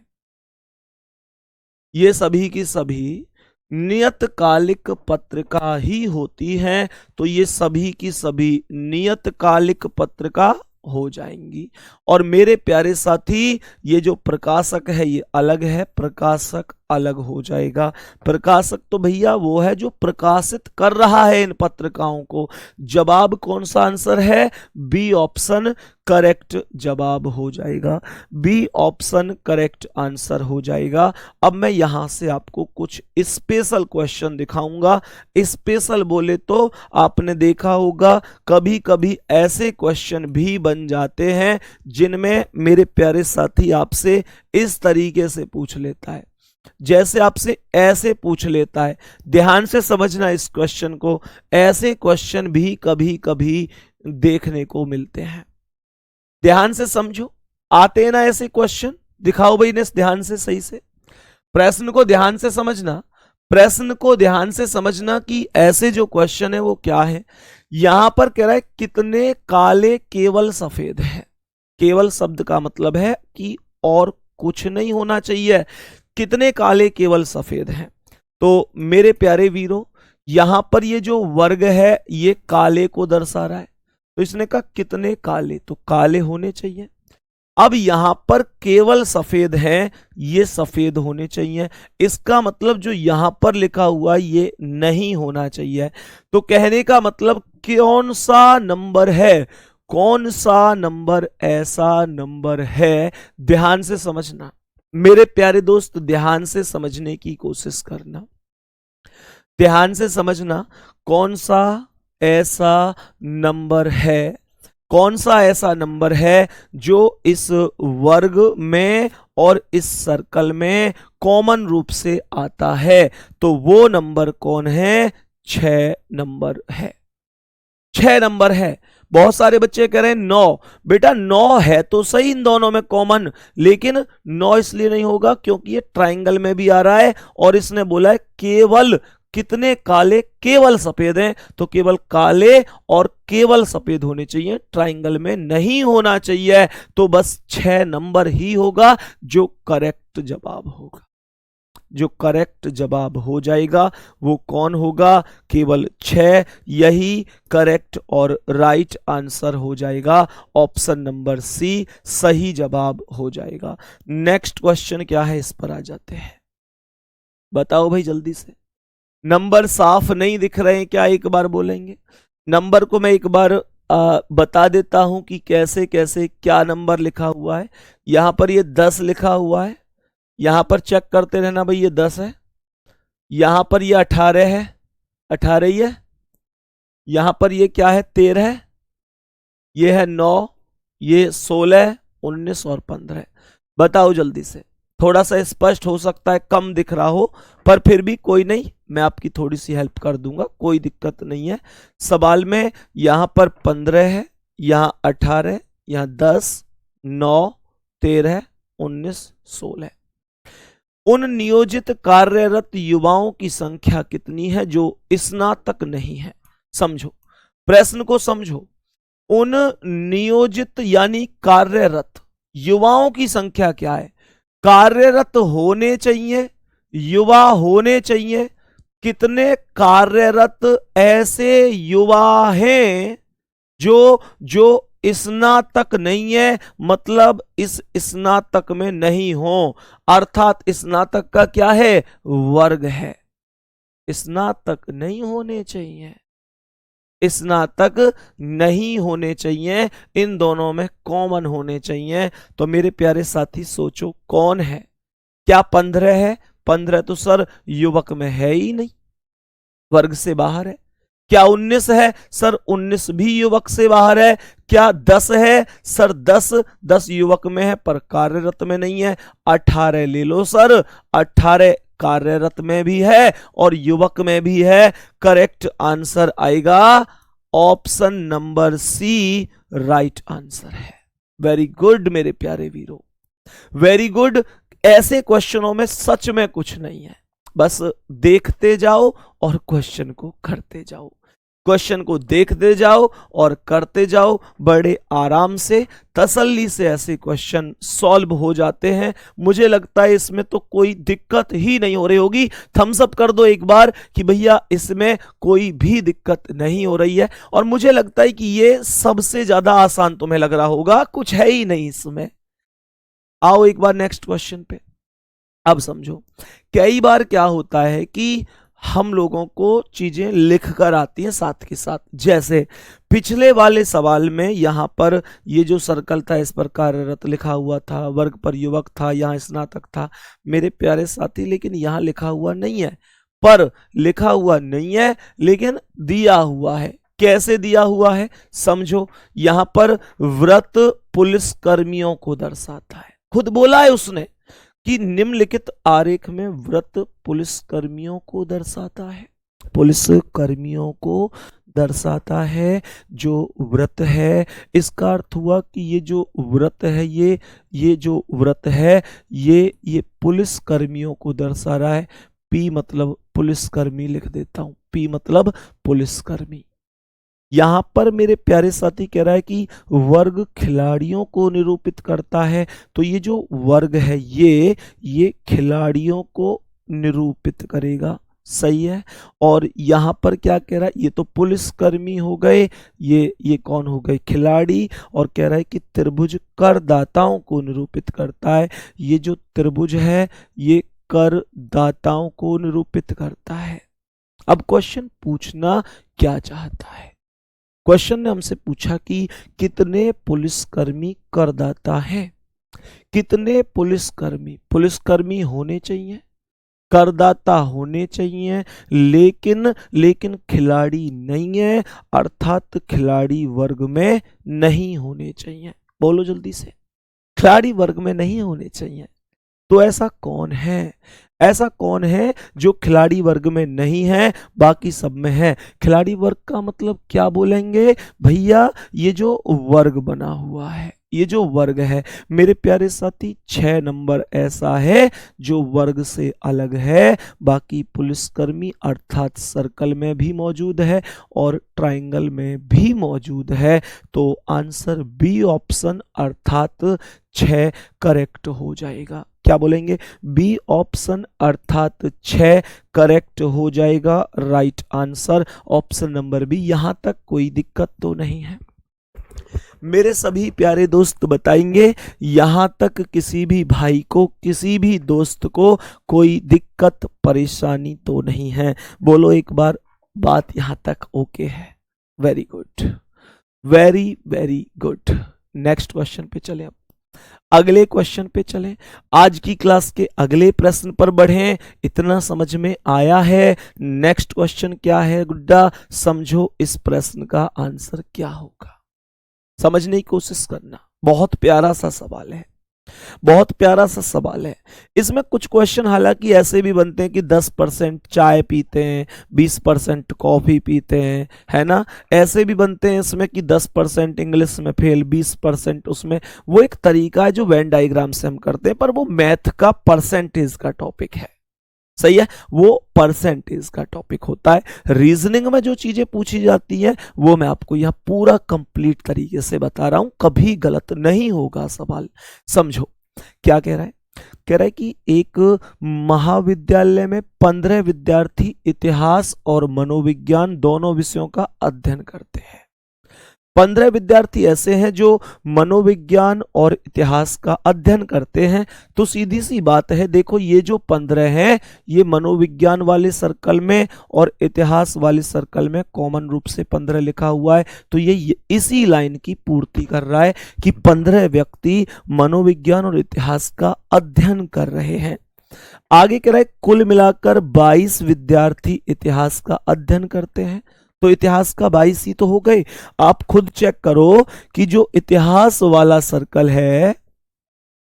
ये सभी की सभी नियतकालिक पत्रिका ही होती हैं। तो ये सभी की सभी नियतकालिक पत्रिका हो जाएंगी। और मेरे प्यारे साथी ये जो प्रकाशक है ये अलग है, प्रकाशक अलग हो जाएगा। प्रकाशक तो भैया वो है जो प्रकाशित कर रहा है इन पत्रिकाओं को। जवाब कौन सा आंसर है? बी ऑप्शन करेक्ट जवाब हो जाएगा, बी ऑप्शन करेक्ट आंसर हो जाएगा। अब मैं यहां से आपको कुछ स्पेशल क्वेश्चन दिखाऊंगा। स्पेशल बोले तो आपने देखा होगा कभी कभी ऐसे क्वेश्चन भी बन जाते हैं जिनमें मेरे प्यारे साथी आपसे इस तरीके से पूछ लेता है, जैसे आपसे ऐसे पूछ लेता है। ध्यान से समझना इस क्वेश्चन को, ऐसे क्वेश्चन भी कभी कभी देखने को मिलते हैं। ध्यान से समझो, आते हैं ना ऐसे क्वेश्चन? दिखाओ भाई ने ध्यान से, सही से प्रश्न को ध्यान से समझना, प्रश्न को ध्यान से समझना कि ऐसे जो क्वेश्चन है वो क्या है। यहां पर कह रहा है कितने काले केवल सफेद हैं। केवल शब्द का मतलब है कि और कुछ नहीं होना चाहिए। कितने काले केवल सफेद हैं। तो मेरे प्यारे वीरों यहां पर ये जो वर्ग है ये काले को दर्शा रहा है, तो इसने कहा कितने काले, तो काले होने चाहिए। अब यहां पर केवल सफेद है, ये सफेद होने चाहिए। इसका मतलब जो यहां पर लिखा हुआ ये नहीं होना चाहिए। तो कहने का मतलब कौन सा नंबर है, कौन सा नंबर ऐसा नंबर है, ध्यान से समझना मेरे प्यारे दोस्त, ध्यान से समझने की कोशिश करना, ध्यान से समझना। कौन सा ऐसा नंबर है, कौन सा ऐसा नंबर है जो इस वर्ग में और इस सर्कल में कॉमन रूप से आता है? तो वो नंबर कौन है? 6 नंबर है, 6 नंबर है। बहुत सारे बच्चे कह रहे हैं 9, बेटा 9 है तो सही इन दोनों में कॉमन, लेकिन 9 इसलिए नहीं होगा क्योंकि ये ट्राइंगल में भी आ रहा है और इसने बोला है केवल कितने काले केवल सफेद हैं, तो केवल काले और केवल सफेद होने चाहिए, ट्राइंगल में नहीं होना चाहिए। तो बस 6 नंबर ही होगा जो करेक्ट जवाब होगा, जो करेक्ट जवाब हो जाएगा वो कौन होगा? केवल 6, यही करेक्ट और राइट आंसर हो जाएगा। ऑप्शन नंबर सी सही जवाब हो जाएगा। नेक्स्ट क्वेश्चन क्या है, इस पर आ जाते हैं। बताओ भाई जल्दी से, नंबर साफ नहीं दिख रहे हैं क्या? एक बार बोलेंगे नंबर को, मैं एक बार बता देता हूं कि कैसे कैसे क्या नंबर लिखा हुआ है। यहां पर ये 10 लिखा हुआ है, यहां पर चेक करते रहना भाई ये 10 है, यहां पर ये 18 है, 18 ही है, यहां पर ये क्या है 13, ये है 9, ये 16, 19 और 15। बताओ जल्दी से, थोड़ा सा स्पष्ट हो सकता है कम दिख रहा हो, पर फिर भी कोई नहीं, मैं आपकी थोड़ी सी हेल्प कर दूंगा, कोई दिक्कत नहीं है। सवाल में यहां पर 15 है, यहां 18, यहां 10, 9, 13, 19, 16। उन नियोजित कार्यरत युवाओं की संख्या कितनी है जो स्नातक नहीं है? समझो प्रश्न को, समझो। उन नियोजित यानी कार्यरत युवाओं की संख्या क्या है? कार्यरत होने चाहिए, युवा होने चाहिए, कितने कार्यरत ऐसे युवा हैं जो जो स्नातक नहीं है, मतलब इस स्नातक में नहीं हो, अर्थात स्नातक का क्या है, वर्ग है। स्नातक नहीं होने चाहिए, स्नातक नहीं होने चाहिए, इन दोनों में कॉमन होने चाहिए। तो मेरे प्यारे साथी सोचो कौन है? क्या 15 है? 15 तो सर युवक में है ही नहीं, वर्ग से बाहर है। क्या 19 है? सर 19 भी युवक से बाहर है। क्या 10 है? सर 10 युवक में है पर कार्यरत में नहीं है। 18 ले लो सर, 18 कार्यरत में भी है और युवक में भी है। करेक्ट आंसर आएगा option number C, right answer है। वेरी गुड मेरे प्यारे वीरों, वेरी गुड। ऐसे क्वेश्चनों में सच में कुछ नहीं है, बस देखते जाओ और क्वेश्चन को करते जाओ, क्वेश्चन को देखते जाओ और करते जाओ। बड़े आराम से तसल्ली से ऐसे क्वेश्चन सॉल्व हो जाते हैं। मुझे लगता है इसमें तो कोई दिक्कत ही नहीं हो रही होगी। थम्स अप कर दो एक बार कि भैया इसमें कोई भी दिक्कत नहीं हो रही है। और मुझे लगता है कि ये सबसे ज्यादा आसान तुम्हें लग रहा होगा, कुछ है ही नहीं इसमें। आओ एक बार नेक्स्ट क्वेश्चन पे। अब समझो, कई बार क्या होता है कि हम लोगों को चीजें लिख कर आती हैं साथ के साथ। जैसे पिछले वाले सवाल में यहां पर ये जो सर्कल था इस पर कार्यरत लिखा हुआ था, वर्ग पर युवक था, यहां स्नातक था मेरे प्यारे साथी, लेकिन यहां लिखा हुआ नहीं है। पर लिखा हुआ नहीं है लेकिन दिया हुआ है। कैसे दिया हुआ है समझो, यहां पर व्रत पुलिस कर्मियों को दर्शाता है। खुद बोला है उसने कि निम्नलिखित आरेख में व्रत पुलिस कर्मियों को दर्शाता है, पुलिस कर्मियों को दर्शाता है। जो व्रत है, इसका अर्थ हुआ कि ये जो व्रत है, ये जो व्रत है ये पुलिस कर्मियों को दर्शा रहा है। पी मतलब पुलिसकर्मी लिख देता हूं, पी मतलब पुलिसकर्मी। यहां पर मेरे प्यारे साथी कह रहा है कि वर्ग खिलाड़ियों को निरूपित करता है, तो ये जो वर्ग है ये खिलाड़ियों को निरूपित करेगा, सही है। और यहां पर क्या कह रहा है, ये तो पुलिसकर्मी हो गए, ये कौन हो गए, खिलाड़ी। और कह रहा है कि त्रिभुज करदाताओं को निरूपित करता है। ये जो त्रिभुज है ये करदाताओं को निरूपित करता है। अब क्वेश्चन पूछना क्या चाहता है, क्वेश्चन ने हमसे पूछा कि कितने पुलिसकर्मी करदाता हैं, कितने पुलिसकर्मी होने चाहिए, करदाता होने चाहिए, लेकिन खिलाड़ी नहीं है, अर्थात खिलाड़ी वर्ग में नहीं होने चाहिए। बोलो जल्दी से, खिलाड़ी वर्ग में नहीं होने चाहिए। तो ऐसा कौन है, ऐसा कौन है जो खिलाड़ी वर्ग में नहीं है बाकी सब में है? खिलाड़ी वर्ग का मतलब क्या बोलेंगे भैया, ये जो वर्ग बना हुआ है, ये जो वर्ग है मेरे प्यारे साथी, 6 नंबर ऐसा है जो वर्ग से अलग है। बाकी पुलिसकर्मी अर्थात सर्कल में भी मौजूद है और ट्रायंगल में भी मौजूद है। तो आंसर बी ऑप्शन अर्थात 6 करेक्ट हो जाएगा। क्या बोलेंगे, बी ऑप्शन अर्थात 6 करेक्ट हो जाएगा, right answer option number B. यहां तक कोई दिक्कत तो नहीं है मेरे सभी प्यारे दोस्त, बताएंगे यहां तक किसी भी भाई को, किसी भी दोस्त को कोई दिक्कत परेशानी तो नहीं है? बोलो एक बार, बात यहां तक ओके है? Very good, very very good. Next question पे चले, अब अगले क्वेश्चन पे चलें। आज की क्लास के अगले प्रश्न पर बढ़ें। इतना समझ में आया है? नेक्स्ट क्वेश्चन क्या है गुड्डा, समझो इस प्रश्न का आंसर क्या होगा, समझने की कोशिश करना। बहुत प्यारा सा सवाल है, बहुत प्यारा सा सवाल है। इसमें कुछ क्वेश्चन हालांकि ऐसे भी बनते हैं कि 10% चाय पीते हैं, 20% कॉफी पीते हैं, है ना। ऐसे भी बनते हैं इसमें कि 10% इंग्लिश में फेल, 20% उसमें। वो एक तरीका है जो वेन डायग्राम से हम करते हैं, पर वो मैथ का परसेंटेज का टॉपिक है, सही है, वो परसेंटेज का टॉपिक होता है। रीजनिंग में जो चीजें पूछी जाती हैं वो मैं आपको यहां पूरा कंप्लीट तरीके से बता रहा हूं, कभी गलत नहीं होगा सवाल। समझो क्या कह रहा है, कह रहा है कि एक महाविद्यालय में 15 विद्यार्थी इतिहास और मनोविज्ञान दोनों विषयों का अध्ययन करते हैं। 15 विद्यार्थी ऐसे हैं जो मनोविज्ञान और इतिहास का अध्ययन करते हैं। तो सीधी सी बात है, देखो ये जो 15 हैं ये मनोविज्ञान वाले सर्कल में और इतिहास वाले सर्कल में कॉमन रूप से 15 लिखा हुआ है। तो ये इसी लाइन की पूर्ति कर रहा है कि 15 व्यक्ति मनोविज्ञान और इतिहास का अध्ययन कर रहे हैं। आगे कह रहा है कुल मिलाकर 22 विद्यार्थी इतिहास का अध्ययन करते हैं। तो इतिहास का 22 ही तो हो गए। आप खुद चेक करो कि जो इतिहास वाला सर्कल है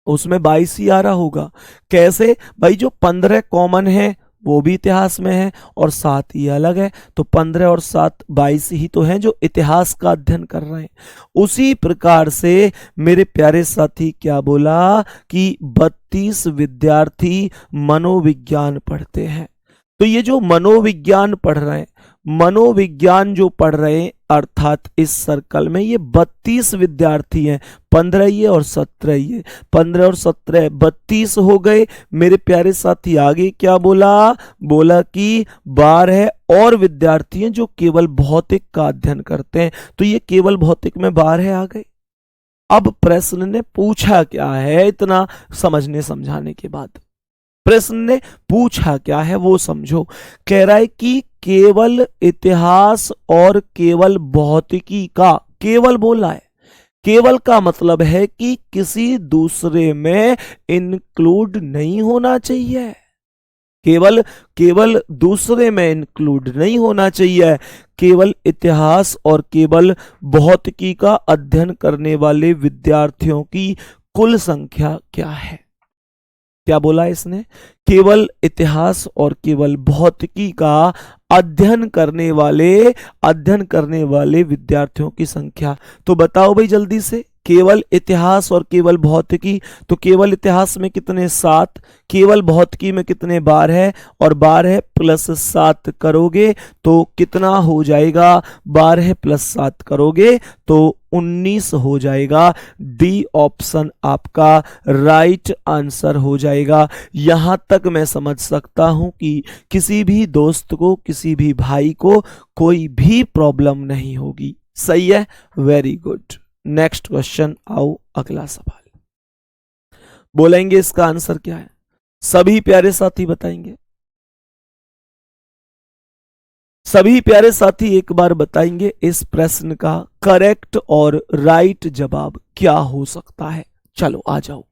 उसमें 22 ही आ रहा होगा। कैसे भाई, जो 15 कॉमन है वो भी इतिहास में है और 7 ही अलग है। तो 15 और 7 22 ही तो हैं जो इतिहास का अध्ययन कर रहे हैं। उसी प्रकार से मेरे प्यारे साथी क्या बोला कि 32 विद्यार्थी मनोविज्ञान पढ़ते हैं। तो ये जो मनोविज्ञान पढ़ रहे हैं, मनोविज्ञान जो पढ़ रहे हैं अर्थात इस सर्कल में ये 32 विद्यार्थी हैं। 15 ये और 17 ये, 15 और 17 32 हो गए। मेरे प्यारे साथी आगे क्या बोला कि 12 और विद्यार्थी हैं जो केवल भौतिक का अध्ययन करते हैं। तो ये केवल भौतिक में 12 आ गए। अब प्रश्न ने पूछा क्या है, इतना समझने समझाने के बाद प्रश्न ने पूछा क्या है वो समझो। कह रहा है कि केवल इतिहास और केवल भौतिकी का, केवल बोला है, केवल का मतलब है कि किसी दूसरे में इंक्लूड नहीं होना चाहिए। केवल दूसरे में इंक्लूड नहीं होना चाहिए। केवल इतिहास और केवल भौतिकी का अध्ययन करने वाले विद्यार्थियों की कुल संख्या क्या है। क्या बोला इसने, केवल इतिहास और केवल भौतिकी का अध्ययन करने वाले विद्यार्थियों की संख्या। तो बताओ भाई जल्दी से, केवल इतिहास और केवल भौतिकी, तो केवल इतिहास में कितने 7, केवल भौतिकी में कितने 12, और 12 प्लस 7 करोगे तो कितना हो जाएगा, 12 प्लस 7 करोगे तो 19 हो जाएगा। डी ऑप्शन आपका राइट आंसर हो जाएगा। यहां तक मैं समझ सकता हूं कि किसी भी दोस्त को, किसी भी भाई को कोई भी प्रॉब्लम नहीं होगी। सही है, वेरी गुड। नेक्स्ट क्वेश्चन, आओ अगला सवाल। बोलेंगे इसका आंसर क्या है, सभी प्यारे साथी बताएंगे। सभी प्यारे साथी एक बार बताएंगे इस प्रश्न का करेक्ट और राइट जवाब क्या हो सकता है। चलो आ जाओ।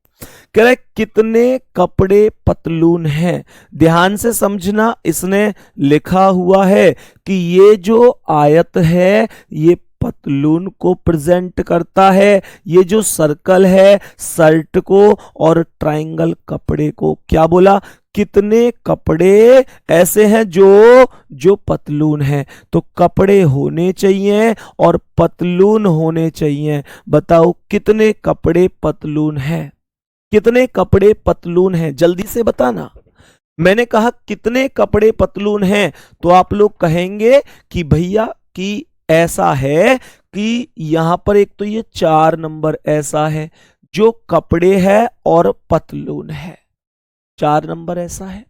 कह रहे कितने कपड़े पतलून हैं। ध्यान से समझना, इसने लिखा हुआ है कि ये जो आयत है ये पतलून को प्रेजेंट करता है, ये जो सर्कल है शर्ट को, और ट्रायंगल कपड़े को। क्या बोला, कितने कपड़े ऐसे हैं जो पतलून है। तो कपड़े होने चाहिए और पतलून होने चाहिए। बताओ कितने कपड़े पतलून है, कितने कपड़े पतलून है, जल्दी से बताना। मैंने कहा कितने कपड़े पतलून हैं, तो आप लोग कहेंगे कि भैया कि ऐसा है कि यहां पर एक तो ये 4 नंबर ऐसा है जो कपड़े है और पतलून है, 4 नंबर ऐसा है।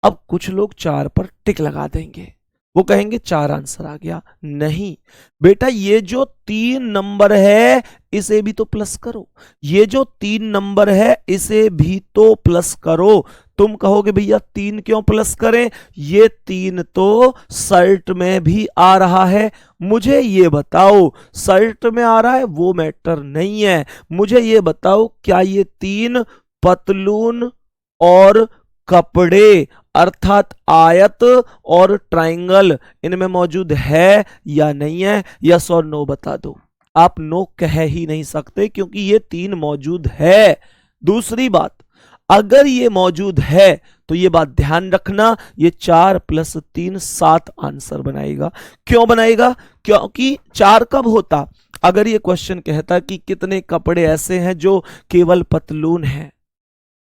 अब कुछ लोग 4 पर टिक लगा देंगे, वो कहेंगे 4 आंसर आ गया। नहीं बेटा, ये जो 3 नंबर है इसे भी तो प्लस करो, ये जो 3 नंबर है इसे भी तो प्लस करो। तुम कहोगे भैया 3 क्यों प्लस करें, ये 3 तो शर्ट में भी आ रहा है। मुझे ये बताओ, शर्ट में आ रहा है वो मैटर नहीं है, मुझे ये बताओ क्या ये 3 पतलून और कपड़े अर्थात आयत और ट्रायंगल इनमें मौजूद है या नहीं है। यस और नो बता दो। आप नो कह ही नहीं सकते क्योंकि ये 3 मौजूद है। दूसरी बात, अगर ये मौजूद है तो ये बात ध्यान रखना, ये 4 + 3 7 आंसर बनाएगा। क्यों बनाएगा, क्योंकि 4 कब होता, अगर ये क्वेश्चन कहता कि कितने कपड़े ऐसे हैं जो केवल पतलून है,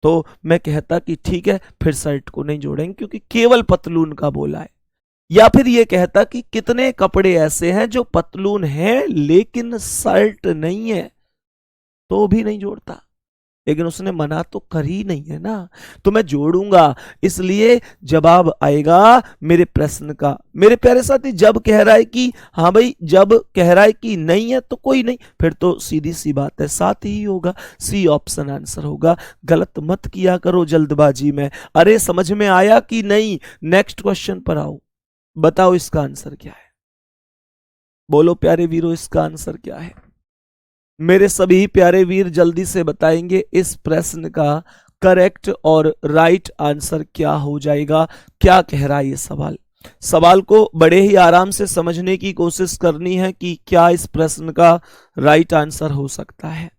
तो मैं कहता कि ठीक है फिर शर्ट को नहीं जोड़ेंगे क्योंकि केवल पतलून का बोला है। या फिर ये कहता कि कितने कपड़े ऐसे हैं जो पतलून है लेकिन शर्ट नहीं है, तो भी नहीं जोड़ता। लेकिन उसने मना तो कर ही नहीं है ना, तो मैं जोड़ूंगा, इसलिए जवाब आएगा मेरे प्रश्न का। मेरे प्यारे साथी, जब कह रहा है कि हाँ भाई, जब कह रहा है कि नहीं है तो कोई नहीं, फिर तो सीधी सी बात है, साथ ही होगा, सी ऑप्शन आंसर होगा। गलत मत किया करो जल्दबाजी में। अरे समझ में आया कि नहीं? नेक्स्ट क्वेश्चन पर आओ, बताओ इसका आंसर क्या है। बोलो प्यारे वीरों, इसका आंसर क्या है? मेरे सभी प्यारे वीर जल्दी से बताएंगे इस प्रश्न का करेक्ट और राइट आंसर क्या हो जाएगा। क्या कह रहा है ये सवाल? सवाल को बड़े ही आराम से समझने की कोशिश करनी है कि क्या इस प्रश्न का राइट आंसर हो सकता है।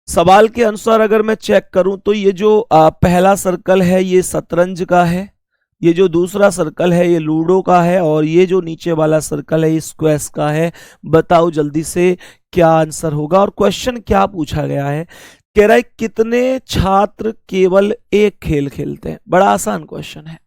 सवाल के अनुसार अगर मैं चेक करूं तो ये जो पहला सर्कल है ये शतरंज का है, ये जो दूसरा सर्कल है ये लूडो का है, और ये जो नीचे वाला सर्कल है ये स्क्वैश का है। बताओ जल्दी से क्या आंसर होगा। और क्वेश्चन क्या पूछा गया है? कह रहा है कितने छात्र केवल एक खेल खेलते हैं। बड़ा आसान क्वेश्चन है।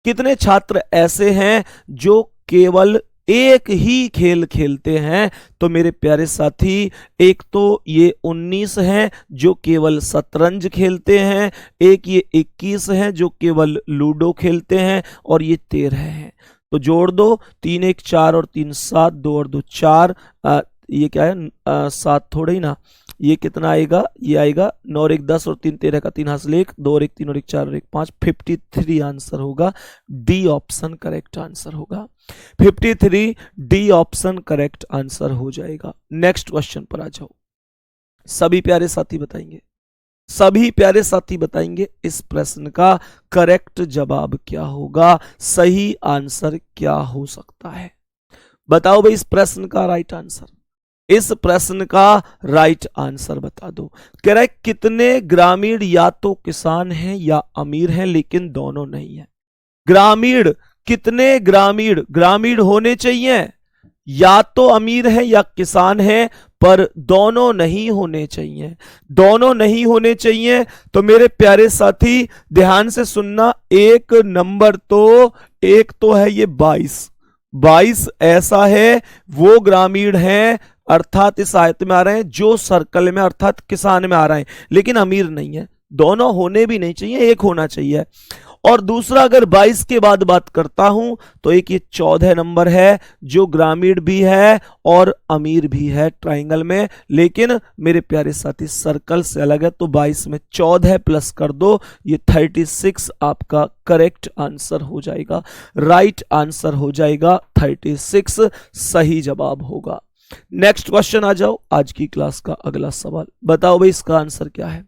कितने छात्र ऐसे हैं जो केवल एक ही खेल खेलते हैं? तो मेरे प्यारे साथी, एक तो ये 19 हैं जो केवल शतरंज खेलते हैं, एक ये 21 हैं जो केवल लूडो खेलते हैं, और ये 13 हैं। तो जोड़ दो, 3 1 4 और 3 7, 2 और 2 4, ये क्या है 7 थोड़ा ही ना, ये कितना आएगा? ये आएगा 9 और 1 10 और 3 13 का 3 हासिल 1, 2 और 1 3 और 1 4 और 1 5, 53 आंसर होगा। डी ऑप्शन करेक्ट आंसर होगा। 53 डी ऑप्शन करेक्ट आंसर हो जाएगा। नेक्स्ट क्वेश्चन पर आ जाओ। सभी प्यारे साथी बताएंगे, सभी प्यारे साथी बताएंगे इस प्रश्न का करेक्ट जवाब क्या होगा, सही आंसर क्या हो सकता है। बताओ भाई इस प्रश्न का राइट आंसर, इस प्रश्न का राइट आंसर बता दो। कह रहा है कितने ग्रामीण या तो किसान हैं या अमीर हैं, लेकिन दोनों नहीं है। ग्रामीण, कितने ग्रामीण, ग्रामीण होने चाहिए, या तो अमीर है या किसान है, पर दोनों नहीं होने चाहिए, दोनों नहीं होने चाहिए। तो मेरे प्यारे साथी ध्यान से सुनना, एक नंबर तो, एक तो है ये 22 ऐसा है वो ग्रामीण हैं, अर्थात इस आयत में आ रहे हैं, जो सर्कल में अर्थात किसान में आ रहे हैं, लेकिन अमीर नहीं है। दोनों होने भी नहीं चाहिए, एक होना चाहिए। और दूसरा अगर 22 के बाद बात करता हूं तो एक ये 14 नंबर है जो ग्रामीण भी है और अमीर भी है ट्राइंगल में, लेकिन मेरे प्यारे साथी सर्कल से अलग है। तो 22 में 14 प्लस कर दो, ये 36 आपका करेक्ट आंसर हो जाएगा, राइट आंसर हो जाएगा 36, सही जवाब होगा। नेक्स्ट क्वेश्चन आ जाओ, आज की क्लास का अगला सवाल। बताओ भाई इसका आंसर क्या है।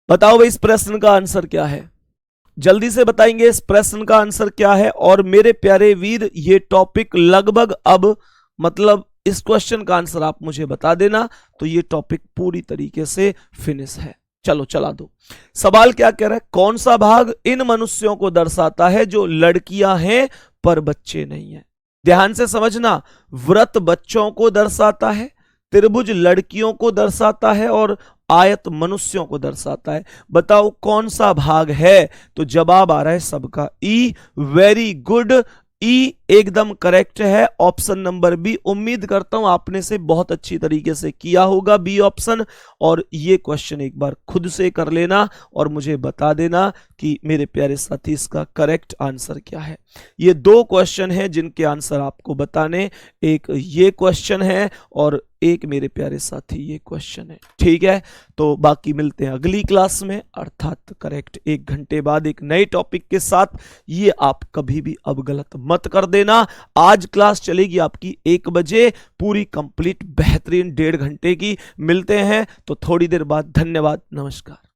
बताओ भाई इस प्रश्न का आंसर क्या है, जल्दी से बताएंगे इस प्रश्न का आंसर क्या है। और मेरे प्यारे वीर ये टॉपिक लगभग अब मतलब इस क्वेश्चन का आंसर आप मुझे बता देना तो ये टॉपिक पूरी तरीके से फिनिश है। चलो चला दो। सवाल क्या कह रहा है, कौन सा भाग इन मनुष्यों को दर्शाता है जो लड़कियां हैं पर बच्चे नहीं है। ध्यान से समझना, व्रत बच्चों को दर्शाता है, त्रिभुज लड़कियों को दर्शाता है और आयत मनुष्यों को दर्शाता है। बताओ कौन सा भाग है। तो जवाब आ रहा है सबका ई। वेरी गुड, ई एकदम करेक्ट है। ऑप्शन नंबर बी, उम्मीद करता हूं आपने से बहुत अच्छी तरीके से किया होगा बी ऑप्शन। और ये क्वेश्चन एक बार खुद से कर लेना और मुझे बता देना कि मेरे प्यारे साथी इसका करेक्ट आंसर क्या है। ये दो क्वेश्चन हैं जिनके आंसर आपको बताने, एक ये क्वेश्चन है और एक मेरे प्यारे साथी ये क्वेश्चन है। ठीक है, तो बाकी मिलते हैं अगली क्लास में, अर्थात करेक्ट 1 घंटे बाद एक नए टॉपिक के साथ। ये आप कभी भी अब गलत मत कर देना। आज क्लास चलेगी आपकी 1 बजे, पूरी कंप्लीट बेहतरीन 1.5 घंटे की। मिलते हैं तो थोड़ी देर बाद। धन्यवाद, नमस्कार।